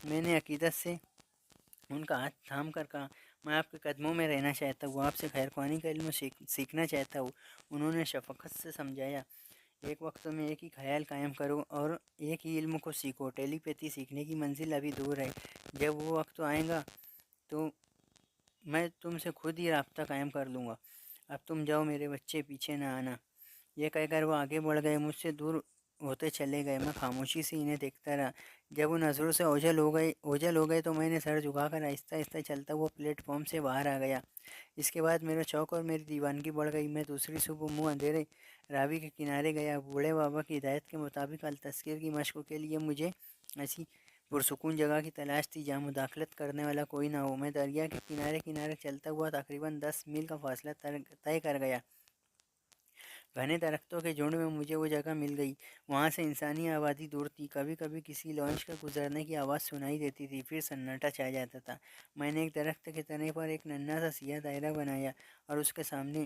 میں نے عقیدت سے ان کا ہاتھ تھام کر کہا، میں آپ کے قدموں میں رہنا چاہتا ہوں، آپ سے خیر خواہی کا علم سیکھنا چاہتا ہوں۔ انہوں نے شفقت سے سمجھایا، ایک وقت میں ایک ہی خیال قائم کرو اور ایک ہی علم کو سیکھو۔ ٹیلی پیتھی سیکھنے کی منزل ابھی دور ہے، جب وہ وقت آئے گا تو میں تم سے خود ہی رابطہ قائم کر لوں گا۔ اب تم جاؤ، میرے بچے پیچھے نہ آنا۔ یہ کہہ کر وہ آگے بڑھ گئے، مجھ سے دور ہوتے چلے گئے۔ میں خاموشی سے انہیں دیکھتا رہا۔ جب وہ نظروں سے اوجھل ہو گئے تو میں نے سر جھکا کر آہستہ آہستہ چلتا ہوا پلیٹ فارم سے باہر آ گیا۔ اس کے بعد میرا شوق اور میری دیوانگی بڑھ گئی۔ میں دوسری صبح منہ اندھیرے راوی کے کنارے گیا۔ بوڑھے بابا کی ہدایت کے مطابق التذکیر کی مشقوں کے لیے مجھے ایسی پرسکون جگہ کی تلاش تھی جہاں مداخلت کرنے والا کوئی نہ ہو۔ میں دریا کے کنارے چلتا ہوا تقریباً 10 میل کا فاصلہ طے کر گیا۔ گھنے درختوں کے جھنڈ میں مجھے وہ جگہ مل گئی۔ وہاں سے انسانی آبادی دور تھی، کبھی کبھی کسی لانچ کا گزرنے کی آواز سنائی دیتی تھی، پھر سناٹا چھا جاتا تھا۔ میں نے ایک درخت کے تنے پر ایک ننھا سا سیاہ دائرہ بنایا اور اس کے سامنے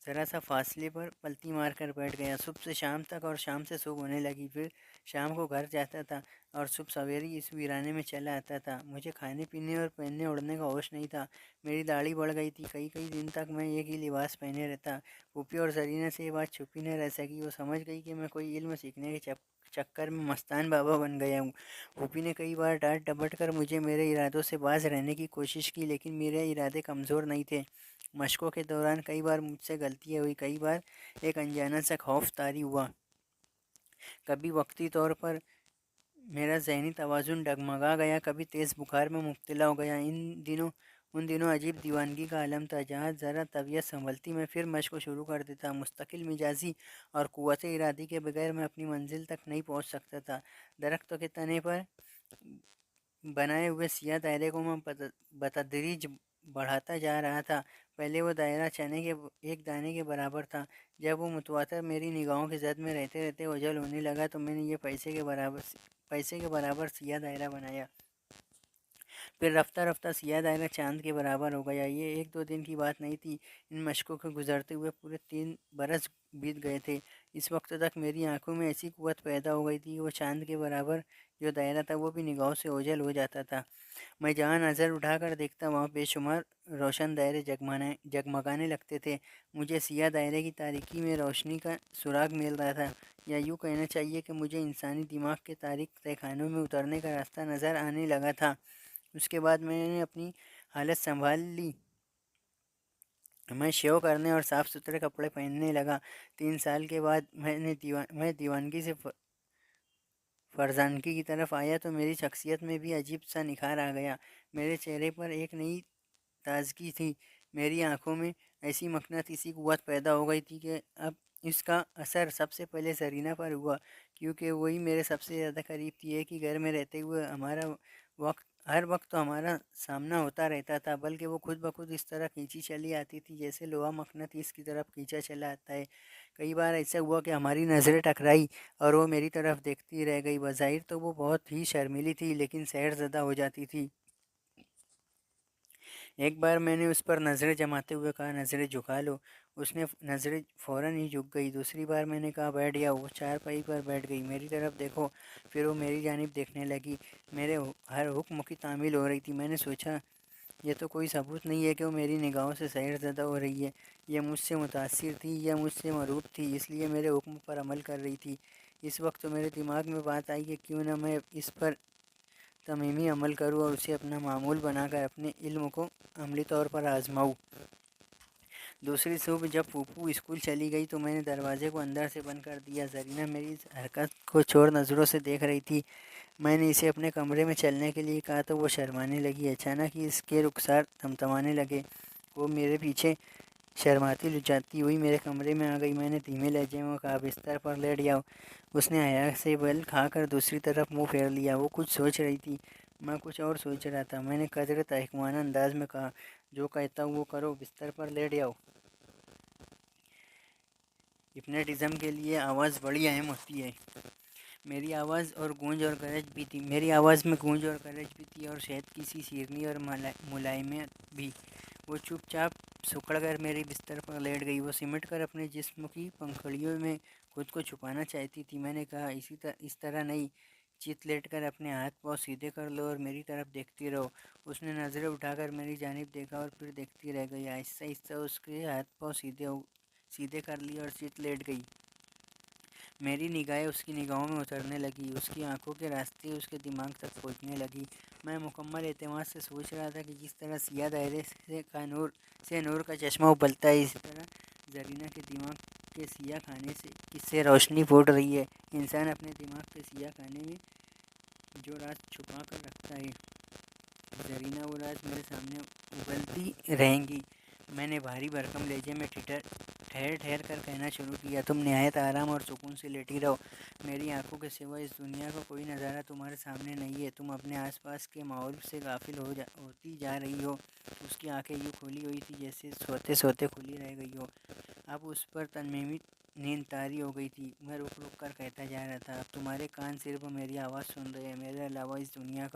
ذرا سا فاصلے پر پلتی مار کر بیٹھ گیا۔ صبح سے شام تک اور شام سے صبح ہونے لگی، پھر شام کو گھر جاتا تھا اور صبح سویرے اس ویرانے میں چلا آتا تھا۔ مجھے کھانے پینے اور پہننے اوڑھنے کا ہوش نہیں تھا۔ میری داڑھی بڑھ گئی تھی، کئی دن تک میں ایک ہی لباس پہنے رہتا۔ پھوپھی اور زرینہ سے یہ بات چھپی نہ رہ سکی۔ وہ سمجھ گئی کہ میں کوئی علم سیکھنے کے چکر میں مستان بابا بن گیا ہوں۔ پھوپھی نے کئی بار ڈانٹ ڈپٹ کر مجھے میرے ارادوں سے باز رہنے کی کوشش کی، لیکن میرے ارادے کمزور نہیں تھے۔ مشقوں کے دوران کئی بار مجھ سے غلطیاں ہوئی، کئی بار ایک انجانا سا خوف طاری ہوا، کبھی وقتی طور پر میرا ذہنی توازن ڈگمگا گیا، کبھی تیز بخار میں مبتلا ہو گیا۔ ان دنوں عجیب دیوانگی کا عالم تھا۔ جہاں ذرا طبیعت سنبھلتی میں پھر مشق شروع کر دیتا۔ مستقل مزاجی اور قوت ارادی کے بغیر میں اپنی منزل تک نہیں پہنچ سکتا تھا۔ درختوں کے تنے پر بنائے ہوئے سیاہ دائرے کو میں بتدریج بڑھاتا جا رہا تھا۔ پہلے وہ دائرہ چنے کے ایک دانے کے برابر تھا۔ جب وہ متواتر میری نگاہوں کی زد میں رہتے اوجھل ہونے لگا تو میں نے یہ پیسے کے برابر سیاہ دائرہ بنایا۔ پھر رفتہ رفتہ سیاہ دائرہ چاند کے برابر ہو گیا۔ یہ ایک دو دن کی بات نہیں تھی، ان مشقوں کے گزرتے ہوئے پورے 3 برس بیت گئے تھے۔ اس وقت تک میری آنکھوں میں ایسی قوت پیدا ہو گئی تھی کہ وہ چاند کے برابر جو دائرہ تھا وہ بھی نگاہوں سے اوجھل ہو جاتا تھا۔ میں جہاں نظر اٹھا کر دیکھتا وہاں بے شمار روشن دائرے جگمگانے لگتے تھے۔ مجھے سیاہ دائرے کی تاریکی میں روشنی کا سراغ مل رہا تھا، یا یوں کہنا چاہیے کہ مجھے انسانی دماغ کے تاریک تہہ خانوں میں اترنے کا راستہ نظر آنے لگا تھا۔ اس کے بعد میں نے اپنی حالت سنبھال لی۔ میں شیو کرنے اور صاف ستھرے کپڑے پہننے لگا۔ 3 سال کے بعد میں دیوانگی سے فرزانگی کی طرف آیا تو میری شخصیت میں بھی عجیب سا نکھار آ گیا۔ میرے چہرے پر ایک نئی تازگی تھی، میری آنکھوں میں ایسی مقناطیسی قوت پیدا ہو گئی تھی کہ اب اس کا اثر سب سے پہلے زرینہ پر ہوا، کیونکہ وہی میرے سب سے زیادہ قریب تھی۔ ایک ہی گھر میں رہتے ہوئے ہر وقت تو ہمارا سامنا ہوتا رہتا تھا، بلکہ وہ خود بخود اس طرح کھینچی چلی آتی تھی جیسے لوہا مقناطیس کی طرف کھینچا چلا آتا ہے۔ کئی بار ایسا ہوا کہ ہماری نظریں ٹکرائی اور وہ میری طرف دیکھتی رہ گئی۔ بظاہر تو وہ بہت ہی شرمیلی تھی، لیکن سحر زدہ ہو جاتی تھی۔ ایک بار میں نے اس پر نظریں جماتے ہوئے کہا، نظریں جھکا لو۔ اس نے نظریں فوراً ہی جھک گئی۔ دوسری بار میں نے کہا، بیٹھ جاؤ۔ وہ چارپائی پر بیٹھ گئی، میری طرف دیکھو۔ پھر وہ میری جانب دیکھنے لگی۔ میرے ہر حکم کی تعمیل ہو رہی تھی۔ میں نے سوچا، یہ تو کوئی ثبوت نہیں ہے کہ وہ میری نگاہوں سے سحر زدہ ہو رہی ہے۔ یہ مجھ سے متاثر تھی یا مجھ سے مرعوب تھی، اس لیے میرے حکم پر عمل کر رہی تھی۔ اس وقت میرے دماغ میں بات آئی کہ کیوں نہ میں اس پر تمیمی عمل کروں اور اسے اپنا معمول بنا کر اپنے علم کو عملی طور پر آزماؤں۔ دوسری صبح جب پھوپھو اسکول چلی گئی تو میں نے دروازے کو اندر سے بند کر دیا۔ زرینہ میری اس حرکت کو چور نظروں سے دیکھ رہی تھی۔ میں نے اسے اپنے کمرے میں چلنے کے لیے کہا تو وہ شرمانے لگی۔ اچانک ہی اس کے رخسار تمتمانے لگے۔ وہ میرے پیچھے شرماتی لجاتی ہوئی میرے کمرے میں آ گئی۔ میں نے دھیمے لہجے میں کہا بستر پر لیٹ جاؤ۔ اس نے حیا سے بل کھا کر دوسری طرف منہ پھیر لیا۔ وہ کچھ سوچ رہی تھی، میں کچھ اور سوچ رہا تھا۔ میں نے قدرے تحقیرانہ انداز میں کہا جو کہتا ہوں وہ کرو، بستر پر لیٹ جاؤ۔ ہپناٹزم کے لیے آواز بڑی اہم ہوتی ہے۔ میری آواز میں گونج اور گرج بھی تھی اور شہد کی سی شیرینی اور ملائمت بھی۔ وہ چپ چاپ سکڑ کر میری بستر پر لیٹ گئی۔ وہ سمٹ کر اپنے جسم کی پنکھڑیوں میں خود کو چھپانا چاہتی تھی۔ میں نے کہا اس طرح نہیں، چت لیٹ کر اپنے ہاتھ پاؤں سیدھے کر لو اور میری طرف دیکھتی رہو۔ اس نے نظریں اٹھا کر میری جانب دیکھا اور پھر دیکھتی رہ گئی۔ آہستہ آہستہ اس کے ہاتھ پاؤں سیدھے کر لیے اور چت لیٹ گئی۔ میری نگاہیں اس کی نگاہوں میں اترنے لگی، اس کی آنکھوں کے راستے اس کے دماغ تک پہنچنے لگی۔ میں مکمل اعتماد سے سوچ رہا تھا کہ جس طرح سیاہ دائرے سے نور کا چشمہ ابلتا ہے، اسی طرح زرینہ کے دماغ کے سیاہ خانے سے روشنی پھوٹ رہی ہے۔ انسان اپنے دماغ کے سیاہ خانے میں جو راز چھپا کر رکھتا ہے، زرینہ وہ راز میرے سامنے ابلتی رہیں گی۔ میں نے بھاری بھرکم لہجے میں ٹھہر کر کہنا شروع کیا، تم نہایت آرام اور سکون سے لیٹی رہو۔ میری آنکھوں کے سوا اس دنیا کا کوئی نظارہ تمہارے سامنے نہیں ہے۔ تم اپنے آس پاس کے ماحول سے غافل ہوتی جا رہی ہو۔ اس کی آنکھیں یوں کھلی ہوئی تھی جیسے سوتے سوتے کھلی رہ گئی ہو۔ اب اس پر تنہائی نیند طاری ہو گئی تھی۔ میں رک رک کر کہتا جا رہا تھا، اب تمہارے کان صرف میری آواز سن رہے ہیں، میرے علاوہ اس دنیا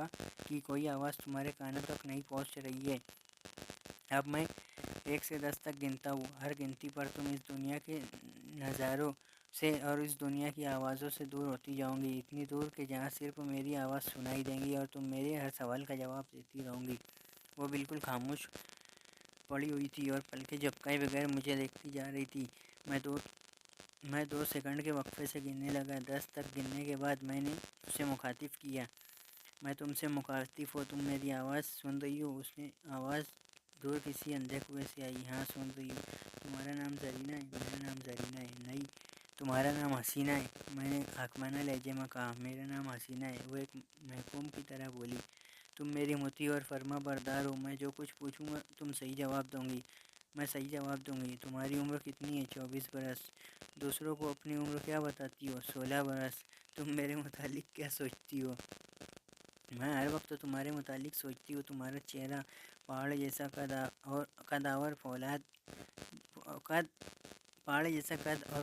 کی کوئی آواز تمہارے کانوں تک نہیں پہنچ رہی ہے۔ اب میں 1 سے 10 تک گنتا ہوں۔ ہر گنتی پر تم اس دنیا کے نظاروں سے اور اس دنیا کی آوازوں سے دور ہوتی جاؤں گی، اتنی دور کہ جہاں صرف میری آواز سنائی دیں گی اور تم میرے ہر سوال کا جواب دیتی رہوں گی۔ وہ بالکل خاموش پڑی ہوئی تھی اور پلکیں جھپکائے بغیر مجھے دیکھتی جا رہی تھی۔ میں 2 سیکنڈ کے وقفے سے گننے لگا۔ 10 تک گننے کے بعد میں نے اسے مخاطب کیا، میں تم سے مخاطب ہوں، تم میری آواز سن رہی ہو؟ اس نے آواز دور کسی اندھے کنویں سے آئی، ہاں سن رہی ہوں۔ تمہارا نام زرینہ ہے؟ میرا نام زرینہ ہے۔ نہیں، تمہارا نام حسینہ ہے؟ میں نے حاکمانہ لہجے میں کہا، میرا نام حسینہ ہے۔ وہ ایک محکوم کی طرح بولی، تم میری مطیع اور فرما بردار ہو، میں جو کچھ پوچھوں گا تم صحیح جواب دوں گی۔ میں صحیح جواب دوں گی۔ تمہاری عمر کتنی ہے؟ 24 برس۔ دوسروں کو اپنی عمر کیا بتاتی ہو؟ 16 برس۔ تم میرے متعلق کیا سوچتی ہو؟ میں ہر وقت تمہارے متعلق سوچتی ہوں، تمہارا چہرہ، پہاڑ جیسا قد اور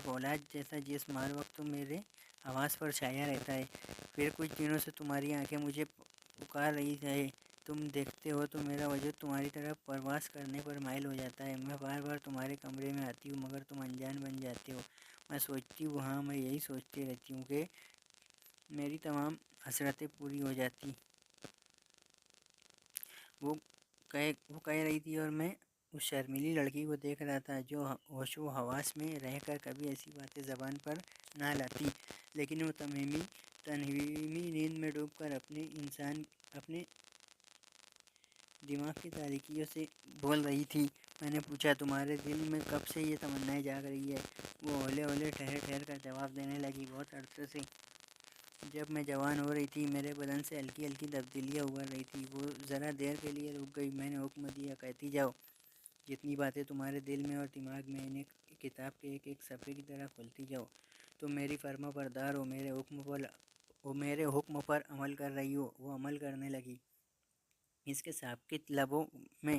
فولاد جیسا جسم، ہر وقت میرے حواس پر چھایا رہتا ہے۔ پھر کچھ دنوں سے تمہاری آنکھیں مجھے پکار رہی ہے، تم دیکھتے ہو تو میرا وجود تمہاری طرف پرواز کرنے پر مائل ہو جاتا ہے۔ میں بار بار تمہارے کمرے میں آتی ہوں مگر تم انجان بن جاتے ہو۔ میں سوچتی ہوں، ہاں میں یہی سوچتی رہتی ہوں کہ میری تمام حسرتیں پوری ہو جاتی۔ وہ کہہ رہی تھی اور میں اس شرمیلی لڑکی کو دیکھ رہا تھا جو ہوش و حواس میں رہ کر کبھی ایسی باتیں زبان پر نہ لاتی، لیکن وہ تنہیمی نیند میں ڈوب کر اپنے دماغ کی تاریکیوں سے بول رہی تھی۔ میں نے پوچھا، تمہارے دل میں کب سے یہ تمنائیں جاگ رہی ہے؟ وہ ہولے ہولے ٹھہر کر جواب دینے لگی، بہت عرصے سے۔ جب میں جوان ہو رہی تھی میرے بدن سے ہلکی ہلکی تبدیلیاں ابھر رہی تھی۔ وہ ذرا دیر کے لیے رک گئی۔ میں نے حکم دیا، کہتی جاؤ، جتنی باتیں تمہارے دل میں اور دماغ میں، انہیں کتاب کے ایک ایک صفحے کی طرح کھولتی جاؤ۔ تم میری فرما بردار ہو، میرے حکم پر عمل کر رہی ہو۔ وہ عمل کرنے لگی۔ اس کے ساکت لبوں میں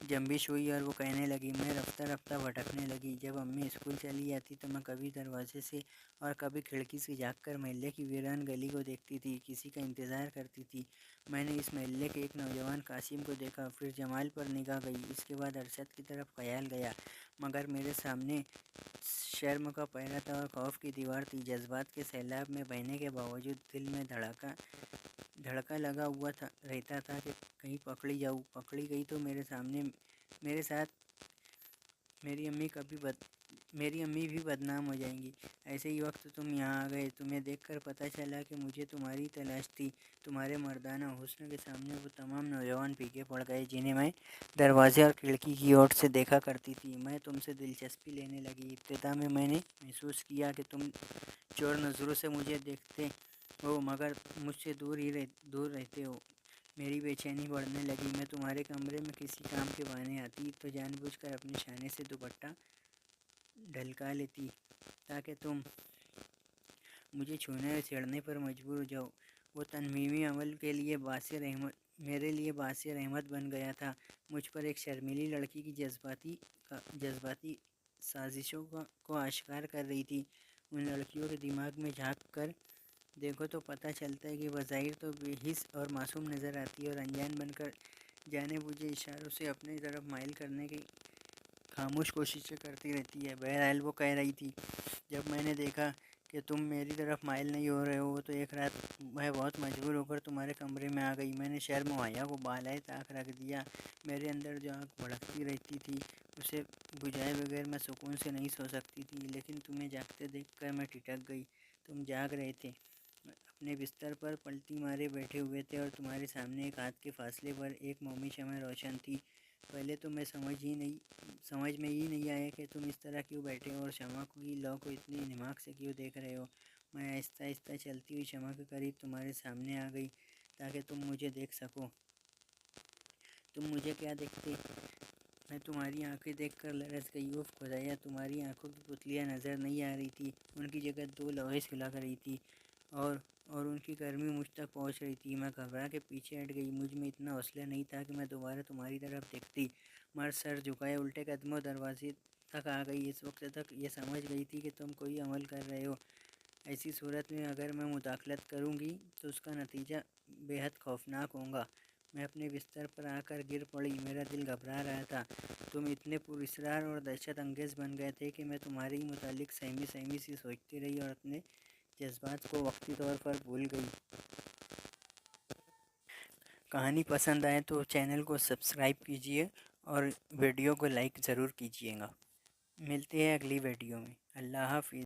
جنبش ہوئی اور وہ کہنے لگی، میں رفتہ رفتہ بھٹکنے لگی۔ جب امی اسکول چلی جاتی تو میں کبھی دروازے سے اور کبھی کھڑکی سے جھانک کر محلے کی ویران گلی کو دیکھتی تھی، کسی کا انتظار کرتی تھی۔ میں نے اس محلے کے ایک نوجوان قاسم کو دیکھا، پھر جمال پر نگاہ گئی، اس کے بعد ارشد کی طرف خیال گیا، مگر میرے سامنے شرم کا پہرہ تھا اور خوف کی دیوار تھی۔ جذبات کے سیلاب میں بہنے کے باوجود دل میں دھڑکا لگا ہوا رہتا تھا کہ کہیں پکڑی جاؤں۔ پکڑی گئی تو میرے ساتھ میری امی بھی بدنام ہو جائیں گی۔ ایسے ہی وقت تم یہاں آ گئے۔ تمہیں دیکھ کر پتہ چلا کہ مجھے تمہاری تلاش تھی۔ تمہارے مردانہ حسن کے سامنے وہ تمام نوجوان پھیکے پڑ گئے جنہیں میں دروازے اور کھڑکی کی اوٹ سے دیکھا کرتی تھی۔ میں تم سے دلچسپی لینے لگی۔ ابتدا میں نے محسوس کیا کہ تم چور نظروں سے مجھے دیکھتے ہو مگر مجھ سے دور رہتے ہو۔ میری بے چینی بڑھنے لگی۔ میں تمہارے کمرے میں کسی کام کے بہانے آتی تو جان بوجھ کر اپنے شانے سے دوپٹہ ڈھلکا لیتی تاکہ تم مجھے چھونے اور چھیڑنے پر مجبور ہو جاؤ۔ وہ تنمیمی عمل میرے لیے باعث رحمت بن گیا تھا۔ مجھ پر ایک شرمیلی لڑکی کی جذباتی سازشوں کو آشکار کر رہی تھی۔ ان لڑکیوں کے دماغ میں جھانک کر دیکھو تو پتہ چلتا ہے کہ بظاہر تو بے حس اور معصوم نظر آتی ہے اور انجان بن کر جانے بوجھے اشاروں سے اپنی طرف مائل کرنے کی خاموش کوششیں کرتی رہتی ہے۔ بہرحال وہ کہہ رہی تھی، جب میں نے دیکھا کہ تم میری طرف مائل نہیں ہو رہے ہو تو ایک رات میں بہت مجبور ہو کر تمہارے کمرے میں آ گئی۔ میں نے شرم و حیا کو بالائے طاق رکھ دیا۔ میرے اندر جو آگ بھڑکتی رہتی تھی اسے بجھائے بغیر میں سکون سے نہیں سو سکتی تھی، لیکن تمہیں جاگتے دیکھ کر میں ٹھٹک گئی۔ تم جاگ رہے تھے، اپنے بستر پر پلٹی مارے بیٹھے ہوئے تھے اور تمہارے سامنے ایک ہاتھ کے فاصلے پر ایک مومی شمع روشن تھی۔ پہلے تو میں سمجھ میں ہی نہیں آیا کہ تم اس طرح کیوں بیٹھے ہو اور شمع کی لو کو اتنی انہماک سے کیوں دیکھ رہے ہو۔ میں آہستہ آہستہ چلتی ہوئی شمع کے قریب تمہارے سامنے آ گئی تاکہ تم مجھے دیکھ سکو۔ تم مجھے کیا دیکھتے؟ میں تمہاری آنکھیں دیکھ کر لرز گئی۔ اوف خدایا، تمہاری آنکھوں کی پتلیاں نظر نہیں آ رہی تھی، ان کی جگہ دو لوہے سلگ رہی تھی اور ان کی گرمی مجھ تک پہنچ رہی تھی۔ میں گھبرا کے پیچھے ہٹ گئی۔ مجھ میں اتنا حوصلہ نہیں تھا کہ میں دوبارہ تمہاری طرف دیکھتی۔ مر سر جھکائے الٹے قدموں دروازے تک آ گئی۔ اس وقت تک یہ سمجھ گئی تھی کہ تم کوئی عمل کر رہے ہو۔ ایسی صورت میں اگر میں مداخلت کروں گی تو اس کا نتیجہ بے حد خوفناک ہوگا۔ میں اپنے بستر پر آ کر گر پڑی۔ میرا دل گھبرا رہا تھا۔ تم اتنے پراسرار اور دہشت انگیز بن گئے تھے کہ میں تمہارے متعلق سہمی سی سوچتی رہی اور اپنے جذبات کو وقتی طور پر بھول گئی۔ کہانی پسند آئے تو چینل کو سبسکرائب کیجیے اور ویڈیو کو لائک ضرور کیجیے گا۔ ملتے ہیں اگلی ویڈیو میں۔ اللہ حافظ۔